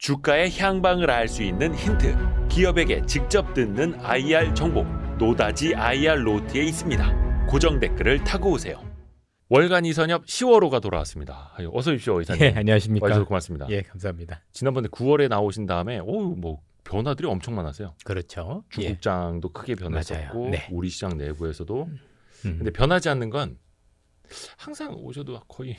주가의 향방을 알 수 있는 힌트, 기업에게 직접 듣는 IR 정보, 노다지 IR 노트에 있습니다. 고정 댓글을 타고 오세요. 월간 이선엽 10월호가 돌아왔습니다. 어서 오십시오, 이사님. 예, 안녕하십니까. 와주셔서 고맙습니다. 예, 감사합니다. 지난번에 9월에 나오신 다음에 변화들이 엄청 많았어요. 그렇죠. 중국장도 크게 변했었고 네. 우리 시장 내부에서도. 근데 변하지 않는 건 항상 오셔도 거의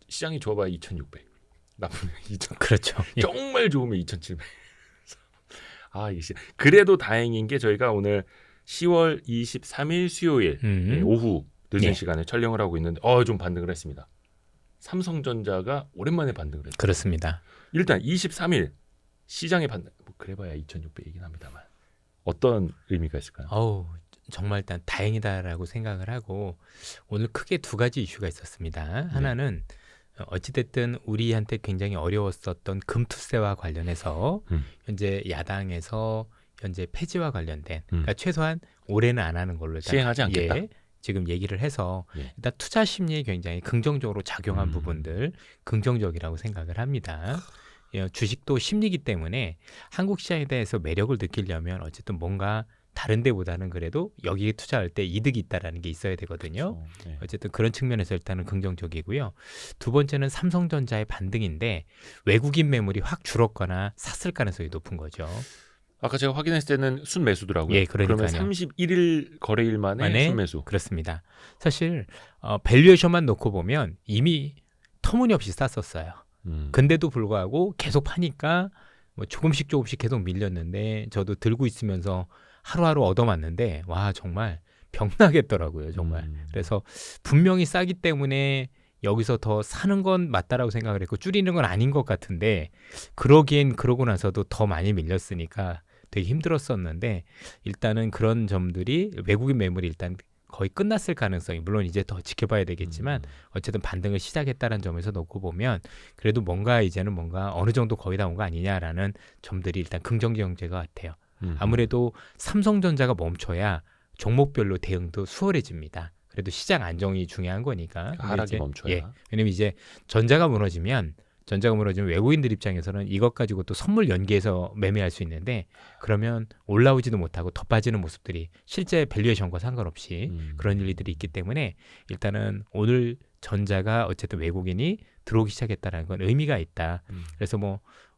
시장이 좋아봐야 2,600, 나쁘면 2,000. 그렇죠. 정말 좋으면 2,700. 그래도 다행인 게 저희가 오늘 10월 23일 수요일 오후 늦은 시간에 촬영을 하고 있는데 좀 반등을 했습니다. 삼성전자가 오랜만에 반등을 했어요. 그렇습니다. 일단 23일 시장의 반등, 그래봐야 2,600이긴 합니다만 어떤 의미가 있을까요? 정말 일단 다행이다라고 생각을 하고 오늘 크게 두 가지 이슈가 있었습니다. 하나는 어찌됐든 우리한테 굉장히 어려웠었던 금투세와 관련해서 현재 야당에서 현재 폐지와 관련된 그러니까 최소한 올해는 안 하는 걸로 일단 시행하지 않겠다. 지금 얘기를 해서 일단 투자 심리에 굉장히 긍정적으로 작용한 부분들 긍정적이라고 생각을 합니다. 주식도 심리기 때문에 한국 시장에 대해서 매력을 느끼려면 어쨌든 뭔가 다른 데보다는 그래도 여기에 투자할 때 이득이 있다라는 게 있어야 되거든요. 그렇죠. 네. 어쨌든 그런 측면에서 일단은 긍정적이고요. 두 번째는 삼성전자의 반등인데 외국인 매물이 확 줄었거나 샀을 가능성이 높은 거죠. 아까 제가 확인했을 때는 순매수더라고요. 예, 그러니까요. 그러면 31일 거래일 만에 순매수. 그렇습니다. 사실 밸류에이션만 놓고 보면 이미 터무니없이 쌌었어요. 근데도 불구하고 계속 파니까 조금씩 계속 밀렸는데 저도 들고 있으면서 하루하루 얻어맞는데 와 정말 병나겠더라고요 정말. 그래서 분명히 싸기 때문에 여기서 더 사는 건 맞다라고 생각을 했고 줄이는 건 아닌 것 같은데 그러기엔 그러고 나서도 더 많이 밀렸으니까 되게 힘들었었는데 일단은 그런 점들이 외국인 매물이 일단 거의 끝났을 가능성이 물론 이제 더 지켜봐야 되겠지만 어쨌든 반등을 시작했다는 점에서 놓고 보면 그래도 이제는 뭔가 어느 정도 거의 다 온 거 아니냐라는 점들이 일단 긍정적인 것 같아요. 아무래도 삼성전자가 멈춰야 종목별로 대응도 수월해집니다. 그래도 시장 안정이 중요한 거니까. 하락이 멈춰야. 왜냐면 이제 전자가 무너지면 외국인들 입장에서는 이것 가지고 또 선물 연계해서 매매할 수 있는데 그러면 올라오지도 못하고 더 빠지는 모습들이 실제 밸류에이션과 상관없이 그런 일들이 있기 때문에 일단은 오늘 전자가 어쨌든 외국인이 들어오기 시작했다는 건 의미가 있다. 그래서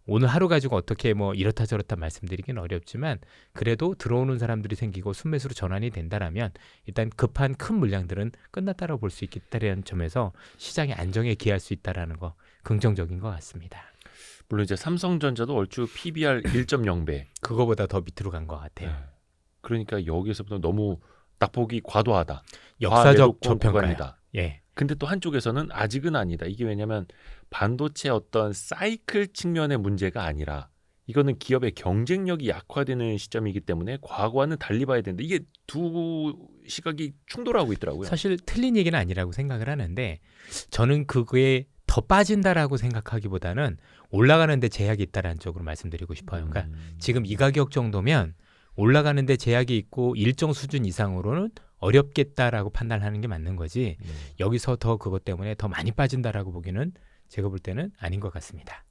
오늘 하루 가지고 어떻게 이렇다 저렇다 말씀드리긴 어렵지만 그래도 들어오는 사람들이 생기고 순매수로 전환이 된다라면 일단 급한 큰 물량들은 끝났다라고 볼 수 있겠다는 점에서 시장의 안정에 기할 수 있다라는 거 긍정적인 것 같습니다. 물론 이제 삼성전자도 얼추 PBR 1.0배. 그거보다 더 밑으로 간 것 같아요. 그러니까 여기서부터 너무 낙폭이 과도하다. 역사적 저평가이다. 근데 또 한쪽에서는 아직은 아니다. 이게 왜냐하면 반도체 어떤 사이클 측면의 문제가 아니라 이거는 기업의 경쟁력이 약화되는 시점이기 때문에 과거와는 달리 봐야 되는데 이게 두 시각이 충돌하고 있더라고요. 사실 틀린 얘기는 아니라고 생각을 하는데 저는 그거에 더 빠진다라고 생각하기보다는 올라가는데 제약이 있다라는 쪽으로 말씀드리고 싶어요. 그러니까 지금 이 가격 정도면 올라가는데 제약이 있고 일정 수준 이상으로는 어렵겠다라고 판단하는 게 맞는 거지 여기서 더 그것 때문에 더 많이 빠진다라고 보기는 제가 볼 때는 아닌 것 같습니다.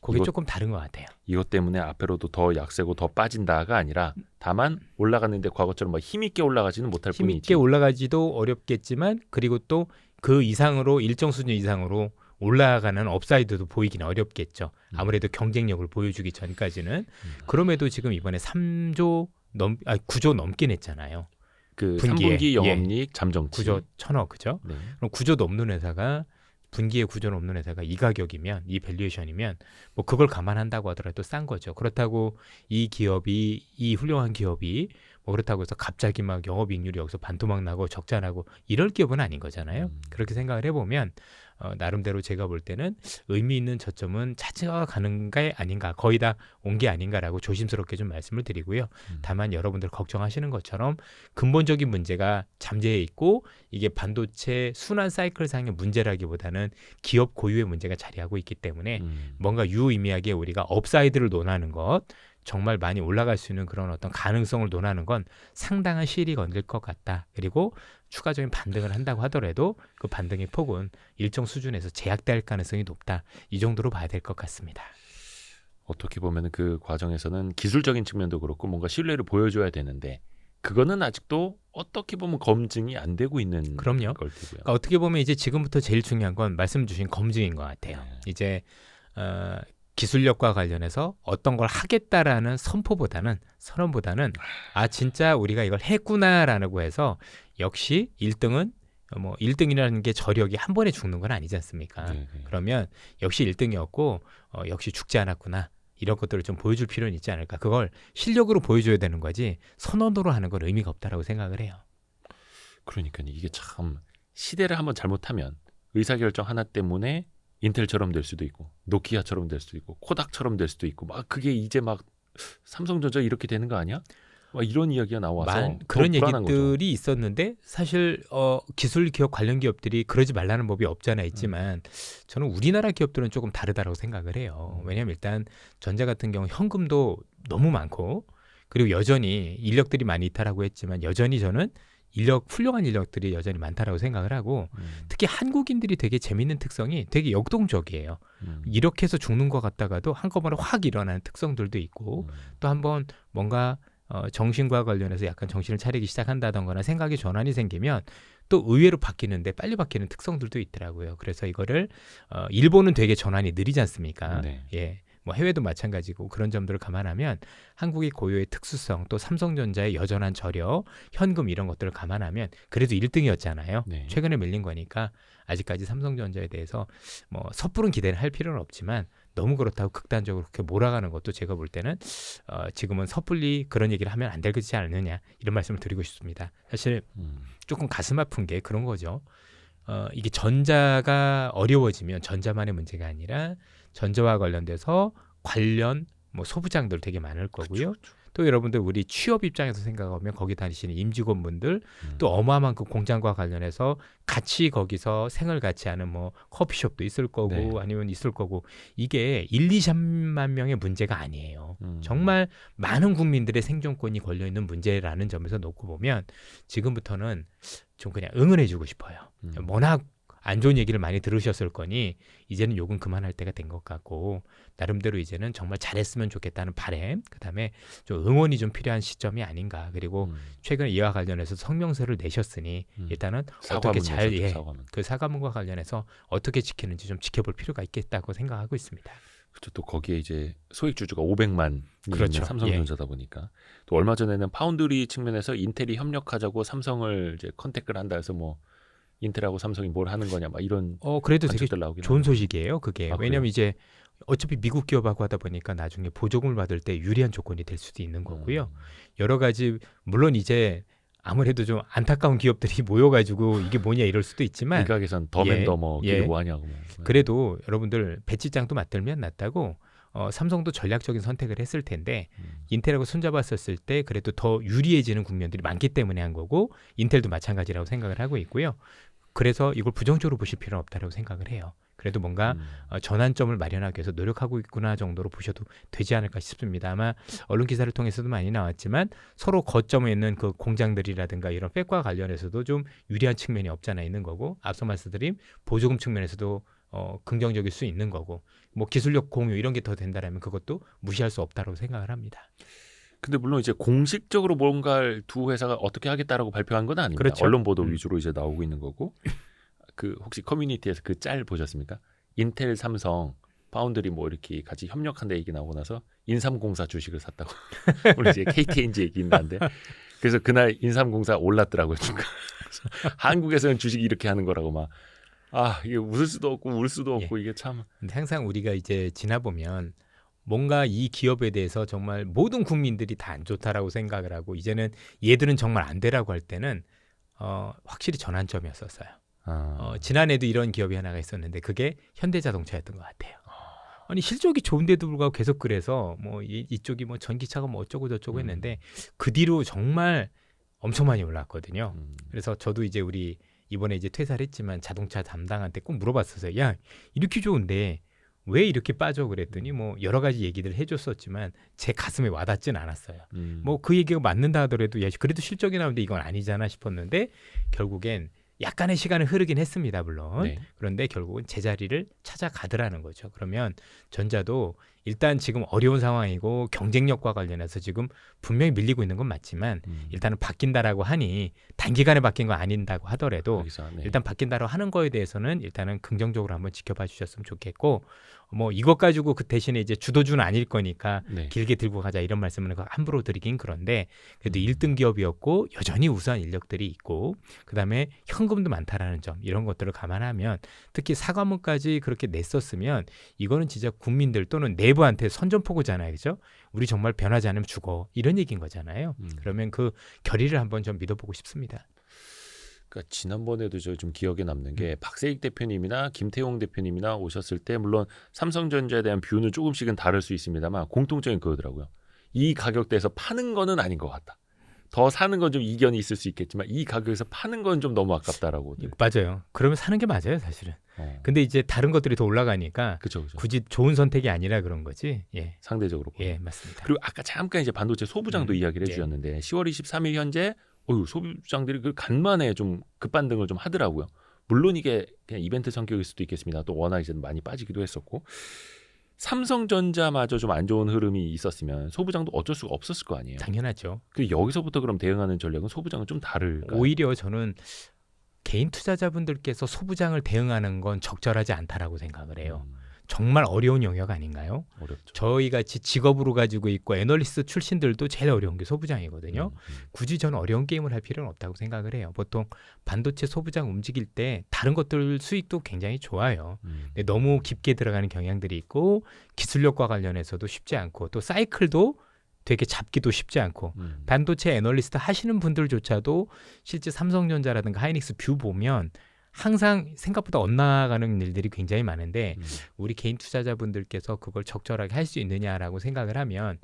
그게 조금 다른 것 같아요. 이것 때문에 앞으로도 더 약세고 더 빠진다가 아니라 다만 올라갔는데 과거처럼 힘있게 올라가지는 못할 뿐이지. 힘있게 올라가지도 어렵겠지만 그리고 또 그 이상으로 일정 수준 이상으로 올라가는 업사이드도 보이기는 어렵겠죠. 아무래도 경쟁력을 보여주기 전까지는. 그럼에도 지금 이번에 9조 넘긴 했잖아요. 그 3분기 영업이익 잠정치 9조 1,000억 그죠? 그럼 9조 넘는 회사가 분기에 9조 넘는 회사가 이 가격이면 이 밸류에이션이면 그걸 감안한다고 하더라도 싼 거죠. 그렇다고 이 훌륭한 기업이 그렇다고 해서 갑자기 영업이익률이 여기서 반토막 나고 적자 나고 이럴 기업은 아닌 거잖아요. 그렇게 생각을 해보면 나름대로 제가 볼 때는 의미 있는 저점은 찾아가는 게 아닌가, 거의 다 온 게 아닌가라고 조심스럽게 좀 말씀을 드리고요. 다만 여러분들 걱정하시는 것처럼 근본적인 문제가 잠재해 있고 이게 반도체 순환 사이클상의 문제라기보다는 기업 고유의 문제가 자리하고 있기 때문에 뭔가 유의미하게 우리가 업사이드를 논하는 것, 정말 많이 올라갈 수 있는 그런 어떤 가능성을 논하는 건 상당한 시일이 걸릴 것 같다. 그리고 추가적인 반등을 한다고 하더라도 그 반등의 폭은 일정 수준에서 제약될 가능성이 높다. 이 정도로 봐야 될 것 같습니다. 어떻게 보면 그 과정에서는 기술적인 측면도 그렇고 뭔가 신뢰를 보여줘야 되는데 그거는 아직도 어떻게 보면 검증이 안 되고 있는 그럼요. 걸 테고요. 그러니까 어떻게 보면 이제 지금부터 제일 중요한 건 말씀 주신 검증인 것 같아요. 네. 이제 기술력과 관련해서 어떤 걸 하겠다라는 선언보다는 진짜 우리가 이걸 했구나라고 해서 역시 1등은 뭐 1등이라는 게 저력이 한 번에 죽는 건 아니지 않습니까? 네, 네. 그러면 역시 1등이었고 역시 죽지 않았구나. 이런 것들을 좀 보여줄 필요는 있지 않을까. 그걸 실력으로 보여줘야 되는 거지 선언으로 하는 건 의미가 없다라고 생각을 해요. 그러니까 이게 참 시대를 한번 잘못하면 의사결정 하나 때문에 인텔처럼 될 수도 있고 노키아처럼 될 수도 있고 코닥처럼 될 수도 있고 막 그게 이제 막 삼성전자 이렇게 되는 거 아니야? 막 이런 이야기가 나와서 그런 불안한 거죠. 얘기들이 있었는데 사실 기술 기업 관련 기업들이 그러지 말라는 법이 없잖아 있지만 저는 우리나라 기업들은 조금 다르다고 생각을 해요. 왜냐하면 일단 전자 같은 경우 현금도 너무 많고 그리고 여전히 인력들이 많이 있다라고 했지만 여전히 저는 훌륭한 인력들이 여전히 많다라고 생각을 하고 특히 한국인들이 되게 재밌는 특성이 되게 역동적이에요. 이렇게 해서 죽는 것 같다가도 한꺼번에 확 일어나는 특성들도 있고 또 한번 뭔가 정신과 관련해서 약간 정신을 차리기 시작한다던거나 생각의 전환이 생기면 또 의외로 바뀌는데 빨리 바뀌는 특성들도 있더라고요. 그래서 이거를 일본은 되게 전환이 느리지 않습니까? 네. 예. 뭐 해외도 마찬가지고 그런 점들을 감안하면 한국의 고유의 특수성 또 삼성전자의 여전한 저력, 현금 이런 것들을 감안하면 그래도 1등이었잖아요. 네. 최근에 밀린 거니까 아직까지 삼성전자에 대해서 뭐 섣부른 기대를 할 필요는 없지만 너무 그렇다고 극단적으로 그렇게 몰아가는 것도 제가 볼 때는 지금은 섣불리 그런 얘기를 하면 안 되지 않느냐 이런 말씀을 드리고 싶습니다. 사실 조금 가슴 아픈 게 그런 거죠. 이게 전자가 어려워지면 전자만의 문제가 아니라 전자와 관련돼서 관련 뭐 소부장들 되게 많을 거고요. 그쵸. 또 여러분들 우리 취업 입장에서 생각하면 거기 다니시는 임직원분들 또 어마어마한 그 공장과 관련해서 같이 거기서 생을 같이 하는 뭐 커피숍도 있을 거고 네. 아니면 있을 거고 이게 1, 2, 3만 명의 문제가 아니에요. 정말 많은 국민들의 생존권이 걸려 있는 문제라는 점에서 놓고 보면 지금부터는 좀 그냥 응원해주고 싶어요. 워낙 안 좋은 얘기를 많이 들으셨을 거니 이제는 욕은 그만할 때가 된 것 같고 나름대로 이제는 정말 잘했으면 좋겠다는 바람 그다음에 좀 응원이 좀 필요한 시점이 아닌가. 그리고 최근에 이와 관련해서 성명서를 내셨으니 일단은 어떻게 잘 그 사과문과 관련해서 어떻게 지키는지 좀 지켜볼 필요가 있겠다고 생각하고 있습니다. 그렇죠. 또 거기에 이제 소액 주주가 500만 그렇죠. 있는 삼성전자다 보니까 또 얼마 전에는 파운드리 측면에서 인텔이 협력하자고 삼성을 이제 컨택을 한다 해서 뭐 인텔하고 삼성이 뭘 하는 거냐 막 이런 그래도 되게 나오긴 좋은 하는데. 소식이에요. 그게 왜냐하면 이제 어차피 미국 기업하고 하다 보니까 나중에 보조금을 받을 때 유리한 조건이 될 수도 있는 거고요. 여러 가지 물론 이제 아무래도 좀 안타까운 기업들이 모여가지고 이게 뭐냐 이럴 수도 있지만 일각에선 덤앤더머 이게 뭐하냐고. 그래도 여러분들 배치장도 맞들면 낫다고 삼성도 전략적인 선택을 했을 텐데 인텔하고 손잡았었을 때 그래도 더 유리해지는 국면들이 많기 때문에 한 거고 인텔도 마찬가지라고 생각을 하고 있고요. 그래서 이걸 부정적으로 보실 필요는 없다고 생각을 해요. 그래도 뭔가 전환점을 마련하기 위해서 노력하고 있구나 정도로 보셔도 되지 않을까 싶습니다. 아마 언론 기사를 통해서도 많이 나왔지만 서로 거점에 있는 그 공장들이라든가 이런 팩과 관련해서도 좀 유리한 측면이 없잖아 있는 거고 앞서 말씀드린 보조금 측면에서도 긍정적일 수 있는 거고 뭐 기술력 공유 이런 게 더 된다라면 그것도 무시할 수 없다고 생각을 합니다. 근데 물론 이제 공식적으로 뭔가를 두 회사가 어떻게 하겠다라고 발표한 건 아닙니다. 그렇죠. 언론 보도 위주로 이제 나오고 있는 거고. 그 혹시 커뮤니티에서 그 짤 보셨습니까? 인텔, 삼성, 파운드리 뭐 이렇게 같이 협력한다 얘기 나오고 나서 인삼공사 주식을 샀다고. 우리 이제 KTNG 얘기인데 그래서 그날 인삼공사 올랐더라고요. 한국에서는 주식이 이렇게 하는 거라고 막. 이게 웃을 수도 없고 울 수도 없고 이게 참. 근데 항상 우리가 이제 지나보면 뭔가 이 기업에 대해서 정말 모든 국민들이 다 안 좋다라고 생각을 하고 이제는 얘들은 정말 안 되라고 할 때는 확실히 전환점이었었어요. 지난해도 이런 기업이 하나가 있었는데 그게 현대자동차였던 것 같아요. 아니 실적이 좋은데도 불구하고 계속 그래서 뭐 이쪽이 뭐 전기차가 뭐 어쩌고 저쩌고 했는데 그 뒤로 정말 엄청 많이 올랐거든요. 그래서 저도 이제 우리 이번에 이제 퇴사를 했지만 자동차 담당한테 꼭 물어봤었어요. 야 이렇게 좋은데 왜 이렇게 빠져 그랬더니 뭐 여러 가지 얘기들 해줬었지만 제 가슴에 와닿진 않았어요. 뭐 그 얘기가 맞는다 하더라도 야, 그래도 실적이 나오는데 이건 아니잖아 싶었는데 결국엔 약간의 시간은 흐르긴 했습니다. 물론. 네. 그런데 결국은 제자리를 찾아가더라는 거죠. 그러면 전자도 일단 지금 어려운 상황이고 경쟁력과 관련해서 지금 분명히 밀리고 있는 건 맞지만 일단은 바뀐다라고 하니 단기간에 바뀐 거 아닌다고 하더라도 거기서, 네. 일단 바뀐다고 하는 거에 대해서는 일단은 긍정적으로 한번 지켜봐 주셨으면 좋겠고 뭐 이것 가지고 그 대신에 이제 주도주는 아닐 거니까 네. 길게 들고 가자 이런 말씀을 함부로 드리긴 그런데 그래도 1등 기업이었고 여전히 우수한 인력들이 있고 그다음에 현금도 많다라는 점 이런 것들을 감안하면 특히 사과문까지 그렇게 냈었으면 이거는 진짜 국민들 또는 내부한테 선전포고잖아요. 그죠? 우리 정말 변하지 않으면 죽어. 이런 얘기인 거잖아요. 그러면 그 결의를 한번 좀 믿어보고 싶습니다. 그러니까 지난번에도 저 좀 기억에 남는 게 박세익 대표님이나 김태용 대표님이나 오셨을 때 물론 삼성전자에 대한 뷰는 조금씩은 다를 수 있습니다만 공통적인 그거더라고요. 이 가격대에서 파는 거는 아닌 것 같다. 더 사는 건 좀 이견이 있을 수 있겠지만 이 가격에서 파는 건 좀 너무 아깝다라고. 맞아요. 그러면 사는 게 맞아요, 사실은. 근데 이제 다른 것들이 더 올라가니까 그쵸. 굳이 좋은 선택이 아니라 그런 거지. 예. 상대적으로. 예, 맞습니다. 그리고 아까 잠깐 이제 반도체 소부장도 이야기를 해주셨는데 10월 23일 현재 소부장들이 그 간만에 좀 급반등을 좀 하더라고요. 물론 이게 그냥 이벤트 성격일 수도 있겠습니다. 또 워낙 이제 많이 빠지기도 했었고 삼성전자마저 좀 안 좋은 흐름이 있었으면 소부장도 어쩔 수가 없었을 거 아니에요. 당연하죠. 그 여기서부터 그럼 대응하는 전략은 소부장은 좀 다를까요? 오히려 저는 개인 투자자분들께서 소부장을 대응하는 건 적절하지 않다라고 생각을 해요. 정말 어려운 영역 아닌가요? 어렵죠. 저희 같이 직업으로 가지고 있고 애널리스트 출신들도 제일 어려운 게 소부장이거든요. 굳이 저는 어려운 게임을 할 필요는 없다고 생각을 해요. 보통 반도체 소부장 움직일 때 다른 것들 수익도 굉장히 좋아요. 근데 너무 깊게 들어가는 경향들이 있고 기술력과 관련해서도 쉽지 않고 또 사이클도 되게 잡기도 쉽지 않고 반도체 애널리스트 하시는 분들조차도 실제 삼성전자라든가 하이닉스 뷰 보면 항상 생각보다 엇나가는 일들이 굉장히 많은데 우리 개인 투자자분들께서 그걸 적절하게 할 수 있느냐라고 생각을 하면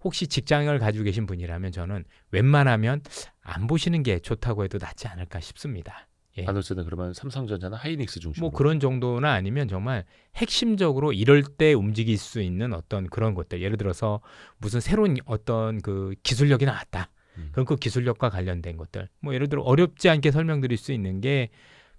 혹시 직장을 가지고 계신 분이라면 저는 웬만하면 안 보시는 게 좋다고 해도 낫지 않을까 싶습니다. 예. 반도체는 그러면 삼성전자나 하이닉스 중심으로. 뭐 그런 정도나 아니면 정말 핵심적으로 이럴 때 움직일 수 있는 어떤 그런 것들 예를 들어서 무슨 새로운 어떤 그 기술력이 나왔다. 그럼 그 기술력과 관련된 것들 뭐 예를 들어 어렵지 않게 설명드릴 수 있는 게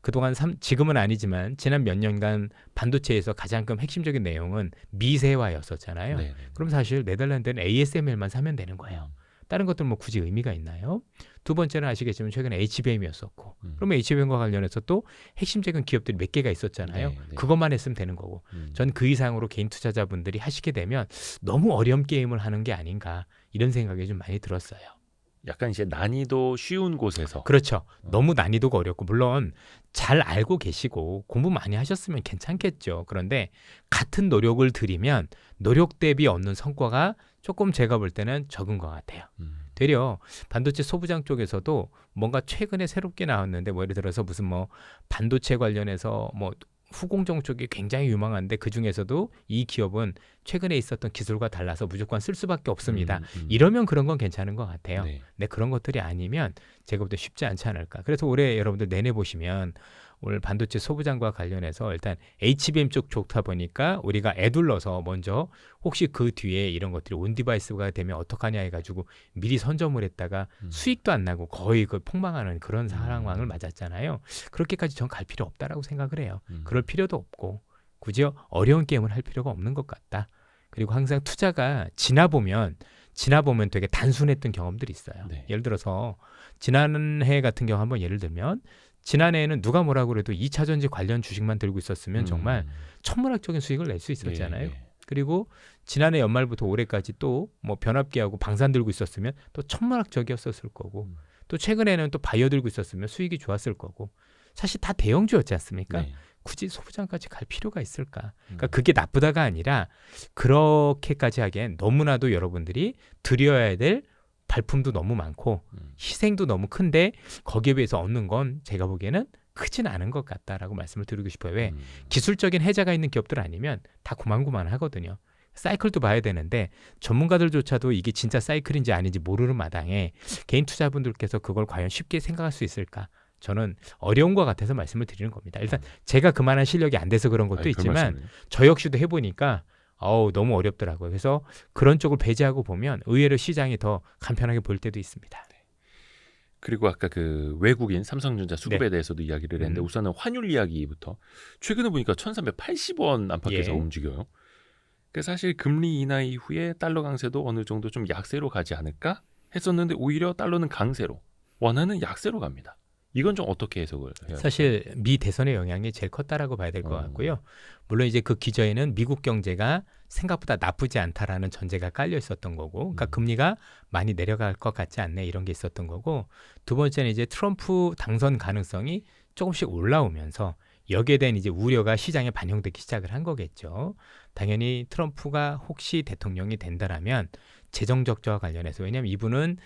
그동안 지금은 아니지만 지난 몇 년간 반도체에서 가장 큰 핵심적인 내용은 미세화였었잖아요. 네네. 그럼 사실 네덜란드는 ASML만 사면 되는 거예요. 다른 것들 뭐 굳이 의미가 있나요? 두 번째는 아시겠지만 최근에 HBM이었었고 그러면 HBM과 관련해서 또 핵심적인 기업들이 몇 개가 있었잖아요. 네. 그것만 했으면 되는 거고 전 그 이상으로 개인 투자자분들이 하시게 되면 너무 어려운 게임을 하는 게 아닌가 이런 생각이 좀 많이 들었어요. 약간 이제 난이도 쉬운 곳에서. 그렇죠. 너무 난이도가 어렵고 물론 잘 알고 계시고 공부 많이 하셨으면 괜찮겠죠. 그런데 같은 노력을 들이면 노력 대비 얻는 성과가 조금 제가 볼 때는 적은 것 같아요. 되려 반도체 소부장 쪽에서도 뭔가 최근에 새롭게 나왔는데 뭐 예를 들어서 무슨 뭐 반도체 관련해서 뭐 후공정 쪽이 굉장히 유망한데 그중에서도 이 기업은 최근에 있었던 기술과 달라서 무조건 쓸 수밖에 없습니다. 이러면 그런 건 괜찮은 것 같아요. 네. 근데 그런 것들이 아니면 제가 볼 때 쉽지 않지 않을까. 그래서 올해 여러분들 내내 보시면 오늘 반도체 소부장과 관련해서 일단 HBM 쪽 좋다 보니까 우리가 애둘러서 먼저 혹시 그 뒤에 이런 것들이 온디바이스가 되면 어떡하냐 해가지고 미리 선점을 했다가 수익도 안 나고 거의 그 폭망하는 그런 상황을 맞았잖아요. 그렇게까지 전 갈 필요 없다라고 생각을 해요. 그럴 필요도 없고 굳이 어려운 게임을 할 필요가 없는 것 같다. 그리고 항상 투자가 지나보면 되게 단순했던 경험들이 있어요. 네. 예를 들어서 지난해 같은 경우 한번 예를 들면 지난해에는 누가 뭐라고 그래도 2차 전지 관련 주식만 들고 있었으면 정말 천문학적인 수익을 낼 수 있었잖아요. 네. 그리고 지난해 연말부터 올해까지 또 뭐 변압기하고 방산 들고 있었으면 또 천문학적이었을 거고 또 최근에는 또 바이오 들고 있었으면 수익이 좋았을 거고 사실 다 대형주였지 않습니까? 네. 굳이 소부장까지 갈 필요가 있을까? 그러니까 그게 나쁘다가 아니라 그렇게까지 하기엔 너무나도 여러분들이 드려야 될 발품도 너무 많고 희생도 너무 큰데 거기에 비해서 얻는 건 제가 보기에는 크진 않은 것 같다라고 말씀을 드리고 싶어요. 왜? 기술적인 해자가 있는 기업들 아니면 다 고만고만하거든요. 사이클도 봐야 되는데 전문가들조차도 이게 진짜 사이클인지 아닌지 모르는 마당에 개인 투자분들께서 그걸 과연 쉽게 생각할 수 있을까? 저는 어려운 것 같아서 말씀을 드리는 겁니다. 일단 제가 그만한 실력이 안 돼서 그런 것도 아니, 별 있지만 말씀을요. 저 역시도 해보니까 너무 어렵더라고요. 그래서 그런 쪽을 배제하고 보면 의외로 시장이 더 간편하게 보일 때도 있습니다. 그리고 아까 그 외국인 삼성전자 수급에 네. 대해서도 이야기를 했는데 음. 우선은 환율 이야기부터 최근에 보니까 1380원 안팎에서 예. 움직여요. 그 사실 금리 인하 이후에 달러 강세도 어느 정도 좀 약세로 가지 않을까 했었는데 오히려 달러는 강세로, 원화는 약세로 갑니다. 이건 좀 어떻게 해석을 해야 사실 미 대선의 영향이 제일 컸다라고 봐야 될 것 같고요. 물론 이제 그 기저에는 미국 경제가 생각보다 나쁘지 않다라는 전제가 깔려 있었던 거고, 그러니까 금리가 많이 내려갈 것 같지 않네 이런 게 있었던 거고, 두 번째는 이제 트럼프 당선 가능성이 조금씩 올라오면서 여기에 대한 이제 우려가 시장에 반영되기 시작을 한 거겠죠. 당연히 트럼프가 혹시 대통령이 된다라면 재정 적자와 관련해서, 왜냐하면 이분은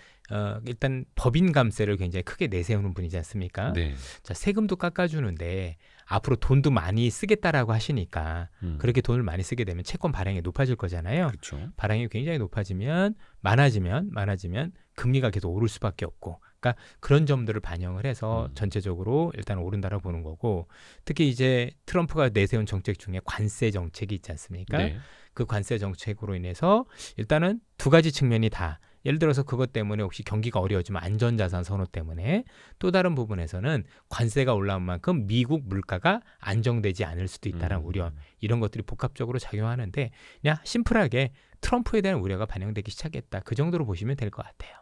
일단 법인 감세를 굉장히 크게 내세우는 분이지 않습니까? 네. 자, 세금도 깎아주는데 앞으로 돈도 많이 쓰겠다라고 하시니까 그렇게 돈을 많이 쓰게 되면 채권 발행이 높아질 거잖아요. 그렇죠. 발행이 굉장히 높아지면 많아지면 금리가 계속 오를 수밖에 없고, 그러니까 그런 점들을 반영을 해서 전체적으로 일단 오른다라고 보는 거고, 특히 이제 트럼프가 내세운 정책 중에 관세 정책이 있지 않습니까? 네. 그 관세 정책으로 인해서 일단은 두 가지 측면이 다, 예를 들어서 그것 때문에 혹시 경기가 어려워지면 안전자산 선호 때문에, 또 다른 부분에서는 관세가 올라온 만큼 미국 물가가 안정되지 않을 수도 있다는 우려, 이런 것들이 복합적으로 작용하는데 그냥 심플하게 트럼프에 대한 우려가 반영되기 시작했다, 그 정도로 보시면 될 것 같아요.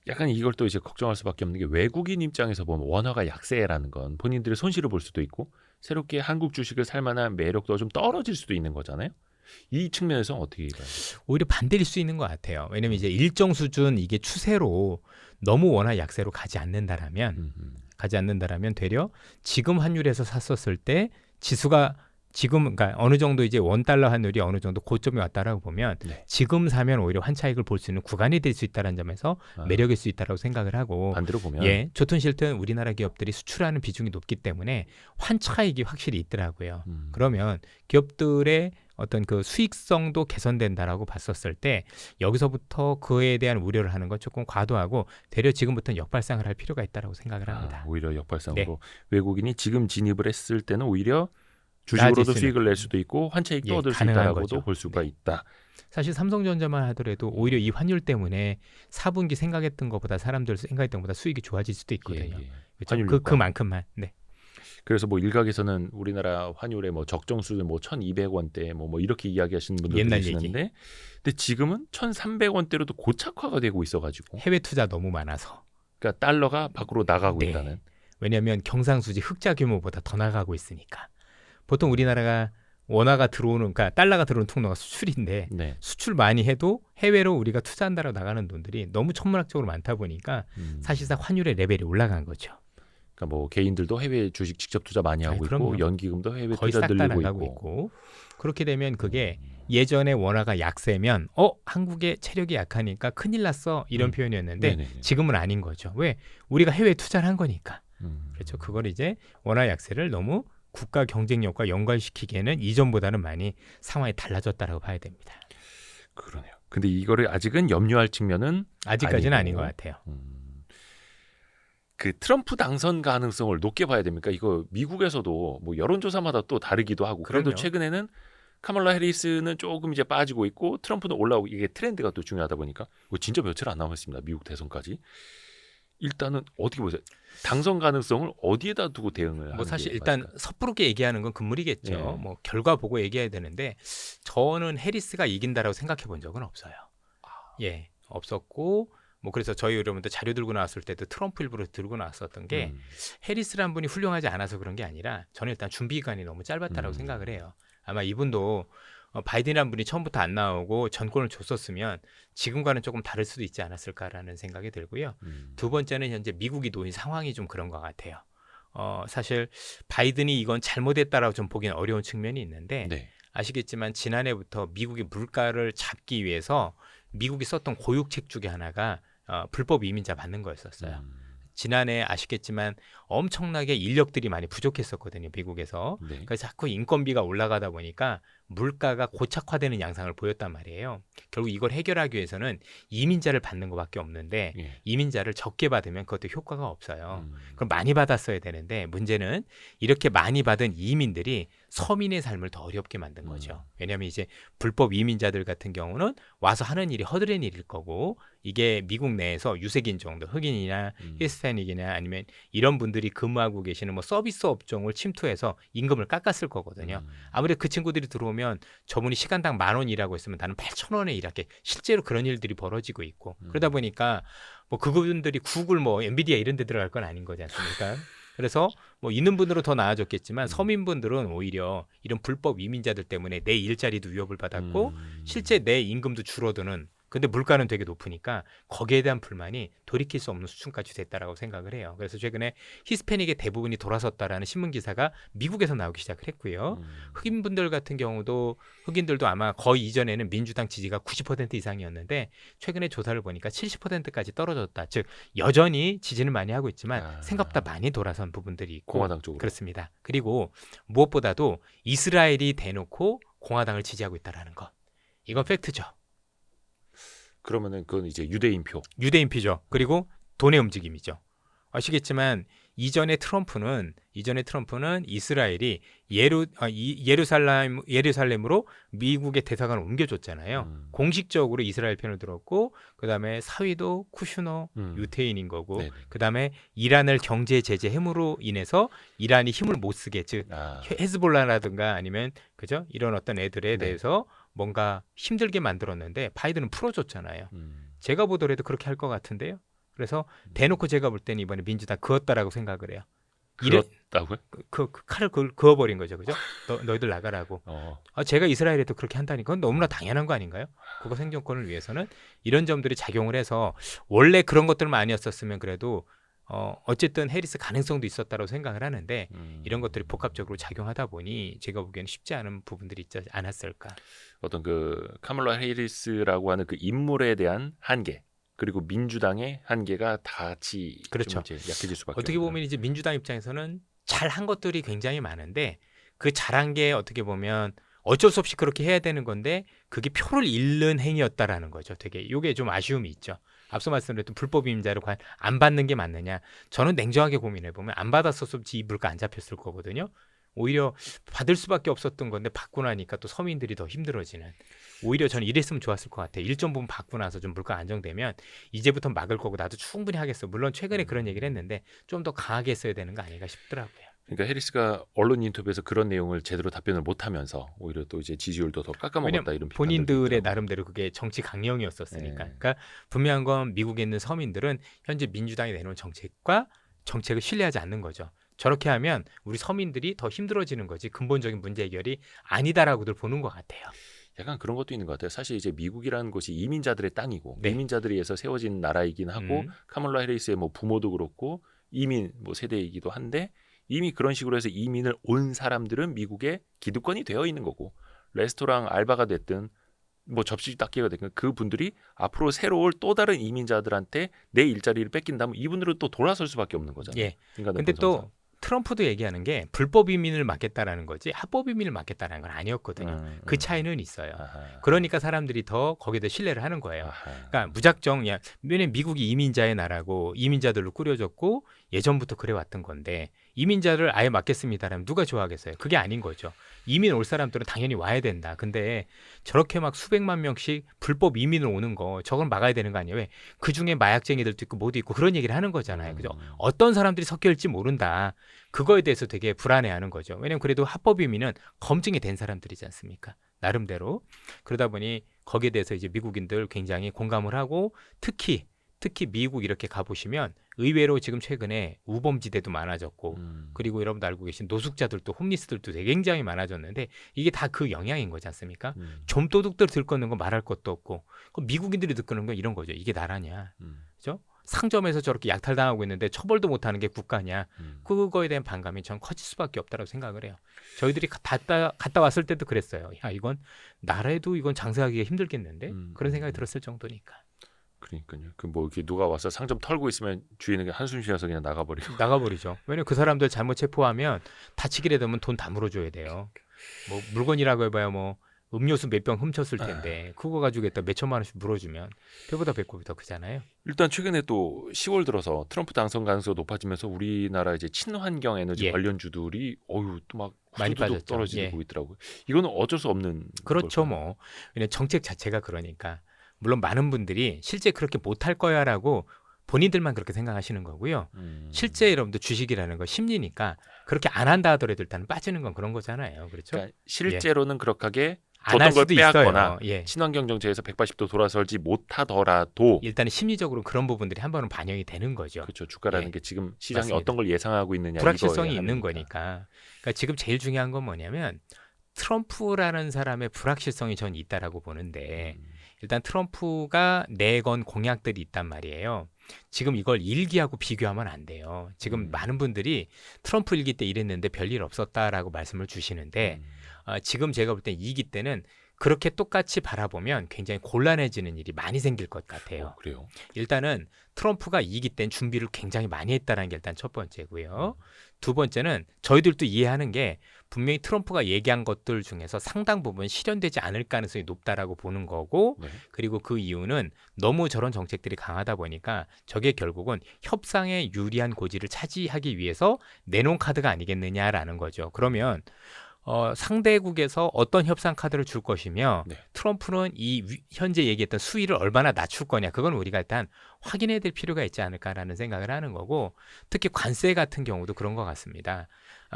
약간 이걸 또 이제 걱정할 수밖에 없는 게 외국인 입장에서 보면 원화가 약세라는 건 본인들의 손실을 볼 수도 있고 새롭게 한국 주식을 살 만한 매력도 좀 떨어질 수도 있는 거잖아요. 이 측면에서 어떻게 봐요? 오히려 반대일 수 있는 것 같아요. 왜냐하면 이제 일정 수준 이게 추세로 너무 원화 약세로 가지 않는다라면 되려 지금 환율에서 샀었을 때 지수가 지금, 그러니까 어느 정도 이제 원달러 환율이 어느 정도 고점에 왔다라고 보면 네. 지금 사면 오히려 환차익을 볼 수 있는 구간이 될 수 있다는 점에서 매력일 수 있다라고 생각을 하고, 반대로 보면 좋든 싫든 우리나라 기업들이 수출하는 비중이 높기 때문에 환차익이 확실히 있더라고요. 그러면 기업들의 어떤 그 수익성도 개선된다라고 봤었을 때 여기서부터 그에 대한 우려를 하는 건 조금 과도하고 되려 지금부터는 역발상을 할 필요가 있다라고 생각을 합니다. 오히려 역발상으로 네. 외국인이 지금 진입을 했을 때는 오히려 주식으로도 나아질 수 수익을 있는, 낼 수도 있고 환차익도 얻을 수 가능한 있다라고도 거죠. 볼 수가 네. 있다. 사실 삼성전자만 하더라도 오히려 이 환율 때문에 4분기 생각했던 것보다 사람들 생각했던 것보다 수익이 좋아질 수도 있거든요. 예. 그렇죠? 환율 효과. 그만큼만. 네. 그래서 뭐 일각에서는 우리나라 환율의 뭐 적정 수준 뭐 1,200원대 뭐 이렇게 이야기하시는 분들도 옛날 계시는데, 근데 지금은 1,300원대로도 고착화가 되고 있어가지고, 해외 투자 너무 많아서. 그러니까 달러가 밖으로 나가고 네. 있다는. 왜냐하면 경상수지 흑자 규모보다 더 나가고 있으니까. 보통 우리나라가 원화가 들어오는, 그러니까 달러가 들어오는 통로가 수출인데 네. 수출 많이 해도 해외로 우리가 투자한다라고 나가는 돈들이 너무 천문학적으로 많다 보니까 사실상 환율의 레벨이 올라간 거죠. 그러니까 뭐 개인들도 해외 주식 직접 투자 많이 하고 그럼요. 있고 연기금도 해외 거의 투자 싹 다 늘리고 나가고 있고. 있고. 그렇게 되면 그게 예전에 원화가 약세면 한국의 체력이 약하니까 큰일 났어 이런 표현이었는데 네네네. 지금은 아닌 거죠. 왜? 우리가 해외에 투자를 한 거니까. 그렇죠. 그걸 이제 원화 약세를 너무 국가 경쟁력과 연관시키기에는 이전보다는 많이 상황이 달라졌다라고 봐야 됩니다. 그러네요. 근데 이거를 아직은 염려할 측면은 아직까지는 아니고. 아닌 것 같아요. 그 트럼프 당선 가능성을 높게 봐야 됩니까? 이거 미국에서도 뭐 여론조사마다 또 다르기도 하고. 그래도 그럼요. 최근에는 카멀라 해리스는 조금 이제 빠지고 있고 트럼프는 올라오고, 이게 트렌드가 또 중요하다 보니까 이거 진짜 며칠 안 남았습니다. 미국 대선까지. 일단은 어떻게 보세요? 당선 가능성을 어디에다 두고 대응을 하는 뭐 사실 게 일단 맞을까요? 섣부르게 얘기하는 건 금물이겠죠. 예. 뭐 결과 보고 얘기해야 되는데 저는 해리스가 이긴다라고 생각해 본 적은 없어요. 없었고 뭐 그래서 저희 여러분들 자료 들고 나왔을 때도 트럼프 일부러 들고 나왔었던 게 해리스란 분이 훌륭하지 않아서 그런 게 아니라 저는 일단 준비 기간이 너무 짧았다라고 생각을 해요. 아마 이분도 바이든이란 분이 처음부터 안 나오고 전권을 줬었으면 지금과는 조금 다를 수도 있지 않았을까라는 생각이 들고요. 두 번째는 현재 미국이 놓인 상황이 좀 그런 것 같아요. 사실 바이든이 이건 잘못했다라고 좀 보기는 어려운 측면이 있는데 네. 아시겠지만 지난해부터 미국이 물가를 잡기 위해서 미국이 썼던 고육책 중에 하나가 불법 이민자 받는 거였었어요. 지난해 아시겠지만 엄청나게 인력들이 많이 부족했었거든요, 미국에서. 네. 그래서 자꾸 인건비가 올라가다 보니까 물가가 고착화되는 양상을 보였단 말이에요. 결국 이걸 해결하기 위해서는 이민자를 받는 것밖에 없는데 예. 이민자를 적게 받으면 그것도 효과가 없어요. 음. 그럼 많이 받았어야 되는데 문제는 이렇게 많이 받은 이민들이 서민의 삶을 더 어렵게 만든 거죠. 왜냐하면 이제 불법 이민자들 같은 경우는 와서 하는 일이 허드렛 일일 거고 이게 미국 내에서 유색인 정도 흑인이나 히스패닉이나 아니면 이런 분들이 근무하고 계시는 뭐 서비스 업종을 침투해서 임금을 깎았을 거거든요. 아무래도 그 친구들이 들어오면 저분이 시간당 10,000원 일하고 있으면 나는 8,000원에 일할게. 실제로 그런 일들이 벌어지고 있고 그러다 보니까 뭐 그분들이 구글 뭐 엔비디아 이런 데 들어갈 건 아닌 거지 않습니까? 그래서 뭐 있는 분들은 더 나아졌겠지만 서민분들은 오히려 이런 불법 이민자들 때문에 내 일자리도 위협을 받았고 실제 내 임금도 줄어드는 근데 물가는 되게 높으니까 거기에 대한 불만이 돌이킬 수 없는 수준까지 됐다라고 생각을 해요. 그래서 최근에 히스패닉의 대부분이 돌아섰다라는 신문 기사가 미국에서 나오기 시작을 했고요. 흑인분들 같은 경우도 흑인들도 아마 거의 이전에는 민주당 지지가 90% 이상이었는데 최근에 조사를 보니까 70%까지 떨어졌다. 즉 여전히 지지는 많이 하고 있지만 생각보다 많이 돌아선 부분들이 있고 공화당 쪽으로. 그렇습니다. 그리고 무엇보다도 이스라엘이 대놓고 공화당을 지지하고 있다라는 것. 이건 팩트죠. 그러면은 그건 이제 유대인표. 유대인피죠. 그리고 돈의 움직임이죠. 아시겠지만 이전에 트럼프는 이스라엘이 예루살렘으로 미국의 대사관을 옮겨줬잖아요. 공식적으로 이스라엘 편을 들었고 그다음에 사위도 쿠슈너 유태인인 거고 네네. 그다음에 이란을 경제 제재함으로 인해서 이란이 힘을 못 쓰게 즉 헤즈볼라라든가 아니면 그죠 이런 어떤 애들에 대해서 뭔가 힘들게 만들었는데 바이든은 풀어줬잖아요. 제가 보더라도 그렇게 할 것 같은데요. 그래서 대놓고 제가 볼 때는 이번에 민주당 그었다라고 생각을 해요. 그렇다고요? 그 칼을 그어버린 거죠, 그죠? 너희들 나가라고. 제가 이스라엘에도 그렇게 한다니까 너무나 당연한 거 아닌가요? 국가 생존권을 위해서는 이런 점들이 작용을 해서 원래 그런 것들만 아니었었으면 그래도 어쨌든 해리스 가능성도 있었다고 생각을 하는데 이런 것들이 복합적으로 작용하다 보니 제가 보기에는 쉽지 않은 부분들이 있지 않았을까. 어떤 그 카멀라 해리스라고 하는 그 인물에 대한 한계 그리고 민주당의 한계가 다 같이 그렇죠. 좀 이제 약해질 수밖에 어떻게 없는. 보면 이제 민주당 입장에서는 잘한 것들이 굉장히 많은데 그 잘한 게 어떻게 보면 어쩔 수 없이 그렇게 해야 되는 건데 그게 표를 잃는 행위였다라는 거죠. 되게 이게 좀 아쉬움이 있죠. 앞서 말씀드렸던 불법 이민자를 과연 안 받는 게 맞느냐. 저는 냉정하게 고민해보면 안 받았었으면 이 물가 안 잡혔을 거거든요. 오히려 받을 수밖에 없었던 건데 받고 나니까 또 서민들이 더 힘들어지는. 오히려 저는 이랬으면 좋았을 것 같아요. 일정 부분 받고 나서 좀 물가 안정되면 이제부터 막을 거고 나도 충분히 하겠어. 물론 최근에 그런 얘기를 했는데 좀 더 강하게 했어야 되는 거 아닌가 싶더라고요. 그러니까 해리스가 언론 인터뷰에서 그런 내용을 제대로 답변을 못하면서 오히려 또 이제 지지율도 더 깎아먹었다 이런 본인들의 나름대로 그게 정치 강령이었었으니까. 그러니까 분명한 건 미국에 있는 서민들은 현재 민주당이 내놓은 정책을 신뢰하지 않는 거죠. 저렇게 하면 우리 서민들이 더 힘들어지는 거지 근본적인 문제 해결이 아니다라고들 보는 것 같아요. 약간 그런 것도 있는 것 같아요. 사실 이제 미국이라는 곳이 이민자들의 땅이고 이민자들에 의해서 세워진 나라이긴 하고 카멀라 해리스의 뭐 부모도 그렇고 이민 뭐 세대이기도 한데 이미 그런 식으로 해서 이민을 온 사람들은 미국에 기득권이 되어 있는 거고 레스토랑 알바가 됐든 뭐 접시 닦기가 됐든 그 분들이 앞으로 새로 올 또 다른 이민자들한테 내 일자리를 뺏긴다면 이분들은 또 돌아설 수밖에 없는 거잖아요. 예. 근데 또 트럼프도 얘기하는 게 불법 이민을 막겠다라는 거지 합법 이민을 막겠다라는 건 아니었거든요. 그 차이는 있어요. 그러니까 사람들이 더 거기에 신뢰를 하는 거예요. 그러니까 무작정 왜냐면 미국이 이민자의 나라고 이민자들로 꾸려졌고 예전부터 그래왔던 건데 이민자를 아예 막겠습니다라면 누가 좋아하겠어요? 그게 아닌 거죠. 이민 올 사람들은 당연히 와야 된다. 근데 저렇게 막 수백만 명씩 불법 이민을 오는 거 저건 막아야 되는 거 아니에요? 왜? 그중에 마약쟁이들도 있고 뭐도 있고 그런 얘기를 하는 거잖아요. 그죠? 어떤 사람들이 섞여있지 모른다. 그거에 대해서 되게 불안해하는 거죠. 왜냐면 그래도 합법 이민은 검증이 된 사람들이지 않습니까? 나름대로. 그러다 보니 거기에 대해서 이제 미국인들 굉장히 공감을 하고 특히 미국 이렇게 가보시면 의외로 지금 최근에 우범지대도 많아졌고 그리고 여러분도 알고 계신 노숙자들도 홈리스들도 되게 굉장히 많아졌는데 이게 다 그 영향인 거지 않습니까? 좀도둑들 들꺼는 거 말할 것도 없고 미국인들이 들꺼는 건 이런 거죠. 이게 나라냐. 그죠? 상점에서 저렇게 약탈당하고 있는데 처벌도 못하는 게 국가냐. 그거에 대한 반감이 전 커질 수밖에 없다고 생각을 해요. 저희들이 갔다 왔을 때도 그랬어요. 야 이건 나라에도 이건 장사하기가 힘들겠는데 그런 생각이 들었을 정도니까. 그러니까요. 그 뭐 이렇게 누가 와서 상점 털고 있으면 주인은 한숨 쉬어서 그냥 나가버리고. 나가버리죠. 왜냐면 그 사람들 잘못 체포하면 다치기라도 되면 돈 다 물어줘야 돼요. 뭐 물건이라고 해봐야 뭐 음료수 몇 병 훔쳤을 텐데 그거 가지고 몇 천만 원씩 물어주면 배보다 배꼽이 더 크잖아요. 일단 최근에 또 10월 들어서 트럼프 당선 가능성이 높아지면서 우리나라 이제 친환경 에너지 예. 관련주들이 또 막 많이 후두둑 빠졌죠. 떨어지고 예. 있더라고요. 이거는 어쩔 수 없는 그렇죠, 걸까요? 뭐. 왜냐면 정책 자체가 그러니까. 물론 많은 분들이 실제 그렇게 못할 거야라고 본인들만 그렇게 생각하시는 거고요. 실제 여러분들 주식이라는 거 심리니까 그렇게 안 한다 하더라도 일단 빠지는 건 그런 거잖아요. 그렇죠? 그러니까 실제로는 그렇게 안 할 줬던 걸 수도 빼앗거나 있어요. 예. 친환경 정책에서 180도 돌아설지 못하더라도 일단은 심리적으로 그런 부분들이 한 번은 반영이 되는 거죠. 그렇죠. 주가라는 예. 게 지금 시장이 맞습니다. 어떤 걸 예상하고 있느냐 불확실성이 이거에 있는 합니다. 거니까. 그러니까 지금 제일 중요한 건 뭐냐면 트럼프라는 사람의 불확실성이 전 있다라고 보는데 일단 트럼프가 내건 공약들이 있단 말이에요. 지금 이걸 일기하고 비교하면 안 돼요. 지금 많은 분들이 트럼프 일기 때 이랬는데 별일 없었다라고 말씀을 주시는데 지금 제가 볼 때 2기 때는 그렇게 똑같이 바라보면 굉장히 곤란해지는 일이 많이 생길 것 같아요. 그래요. 일단은 트럼프가 2기 땐 준비를 굉장히 많이 했다는 게 일단 첫 번째고요. 두 번째는 저희들도 이해하는 게 분명히 트럼프가 얘기한 것들 중에서 상당 부분 실현되지 않을 가능성이 높다라고 보는 거고 네. 그리고 그 이유는 너무 저런 정책들이 강하다 보니까 저게 결국은 협상에 유리한 고지를 차지하기 위해서 내놓은 카드가 아니겠느냐라는 거죠. 그러면 상대국에서 어떤 협상 카드를 줄 것이며 네. 트럼프는 현재 얘기했던 수위를 얼마나 낮출 거냐 그건 우리가 일단 확인해야 될 필요가 있지 않을까라는 생각을 하는 거고 특히 관세 같은 경우도 그런 것 같습니다.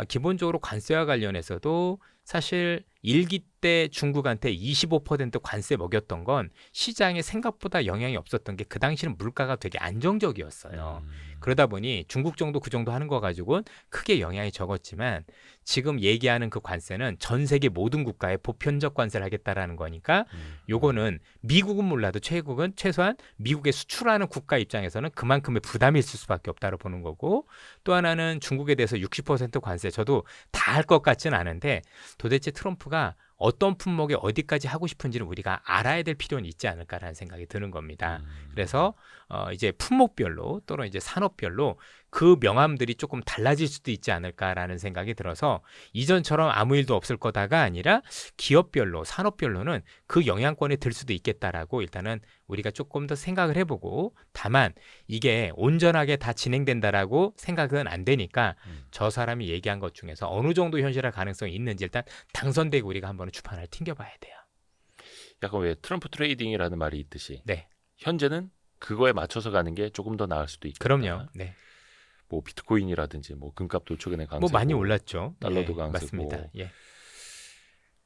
기본적으로 관세와 관련해서도 사실 1기 때 중국한테 25% 관세 먹였던 건 시장에 생각보다 영향이 없었던 게 그 당시는 물가가 되게 안정적이었어요. 그러다 보니 중국 정도 그 정도 하는 거 가지고는 크게 영향이 적었지만 지금 얘기하는 그 관세는 전 세계 모든 국가에 보편적 관세를 하겠다라는 거니까 요거는 미국은 몰라도 최소한 미국에 수출하는 국가 입장에서는 그만큼의 부담이 있을 수밖에 없다고 보는 거고 또 하나는 중국에 대해서 60% 관세 저도 다 할 것 같지는 않은데 도대체 트럼프가 어떤 품목에 어디까지 하고 싶은지는 우리가 알아야 될 필요는 있지 않을까라는 생각이 드는 겁니다. 그래서 이제 품목별로 또는 이제 산업별로 그 명암들이 조금 달라질 수도 있지 않을까라는 생각이 들어서 이전처럼 아무 일도 없을 거다가 아니라 기업별로 산업별로는 그 영향권에 들 수도 있겠다라고 일단은 우리가 조금 더 생각을 해보고 다만 이게 온전하게 다 진행된다라고 생각은 안 되니까 저 사람이 얘기한 것 중에서 어느 정도 현실화 가능성이 있는지 일단 당선되고 우리가 한번 주판을 튕겨봐야 돼요. 약간 왜 트럼프 트레이딩이라는 말이 있듯이 네. 현재는 그거에 맞춰서 가는 게 조금 더 나을 수도 있겠다. 그럼요. 네. 뭐 비트코인이라든지 뭐 금값도 최근에 강세고 뭐 많이 올랐죠. 달러도 네, 강세고. 맞습니다. 예.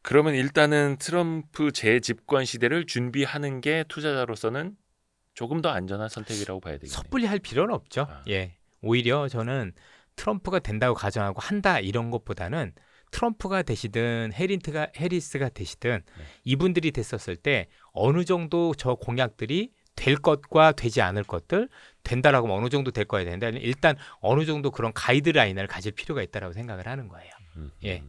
그러면 일단은 트럼프 재집권 시대를 준비하는 게 투자자로서는 조금 더 안전한 선택이라고 봐야 되겠네요. 섣불리 할 필요는 없죠. 예. 오히려 저는 트럼프가 된다고 가정하고 한다 이런 것보다는 트럼프가 되시든 해리스가 되시든 이분들이 됐었을 때 어느 정도 저 공약들이 될 것과 되지 않을 것들 된다라고 하면 어느 정도 될 거야 되는데 일단 어느 정도 그런 가이드라인을 가질 필요가 있다라고 생각을 하는 거예요. 예.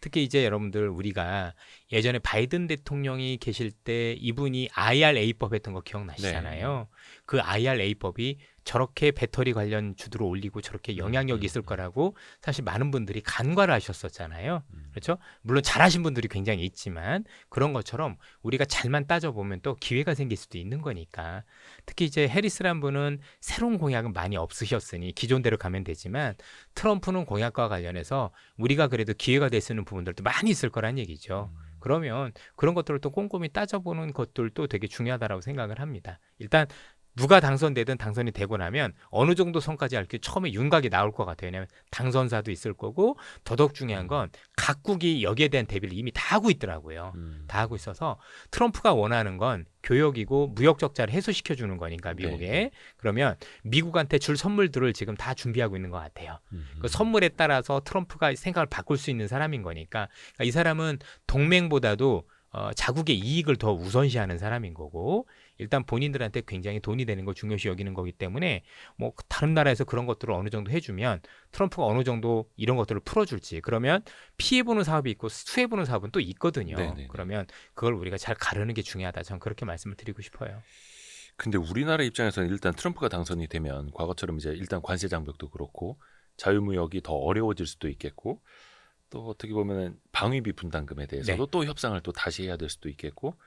특히 이제 여러분들 우리가 예전에 바이든 대통령이 계실 때 이분이 IRA법 했던 거 기억나시잖아요. 그 IRA법이 저렇게 배터리 관련 주들을 올리고 저렇게 영향력이 있을 거라고 사실 많은 분들이 간과를 하셨었잖아요. 그렇죠? 물론 잘하신 분들이 굉장히 있지만 그런 것처럼 우리가 잘만 따져보면 또 기회가 생길 수도 있는 거니까 특히 이제 해리스란 분은 새로운 공약은 많이 없으셨으니 기존대로 가면 되지만 트럼프는 공약과 관련해서 우리가 그래도 기회가 될 수 있는 부분들도 많이 있을 거란 얘기죠. 그러면 그런 것들을 또 꼼꼼히 따져보는 것들도 되게 중요하다고 생각을 합니다. 일단 누가 당선되든 당선이 되고 나면 어느 정도 선까지 할 게 처음에 윤곽이 나올 것 같아요. 왜냐하면 당선사도 있을 거고 더더욱 중요한 건 각국이 여기에 대한 대비를 이미 다 하고 있더라고요. 다 하고 있어서 트럼프가 원하는 건 교역이고 무역 적자를 해소시켜 주는 거니까 미국에. 네. 그러면 미국한테 줄 선물들을 지금 다 준비하고 있는 것 같아요. 그 선물에 따라서 트럼프가 생각을 바꿀 수 있는 사람인 거니까 그러니까 이 사람은 동맹보다도 자국의 이익을 더 우선시하는 사람인 거고 일단 본인들한테 굉장히 돈이 되는 걸 중요시 여기는 거기 때문에 뭐 다른 나라에서 그런 것들을 어느 정도 해주면 트럼프가 어느 정도 이런 것들을 풀어줄지 그러면 피해보는 사업이 있고 수혜보는 사업은 또 있거든요. 네네네. 그러면 그걸 우리가 잘 가르는 게 중요하다. 저는 그렇게 말씀을 드리고 싶어요. 근데 우리나라 입장에서는 일단 트럼프가 당선이 되면 과거처럼 이제 일단 관세 장벽도 그렇고 자유무역이 더 어려워질 수도 있겠고 또 어떻게 보면은 방위비 분담금에 대해서도 또 협상을 또 다시 해야 될 수도 있겠고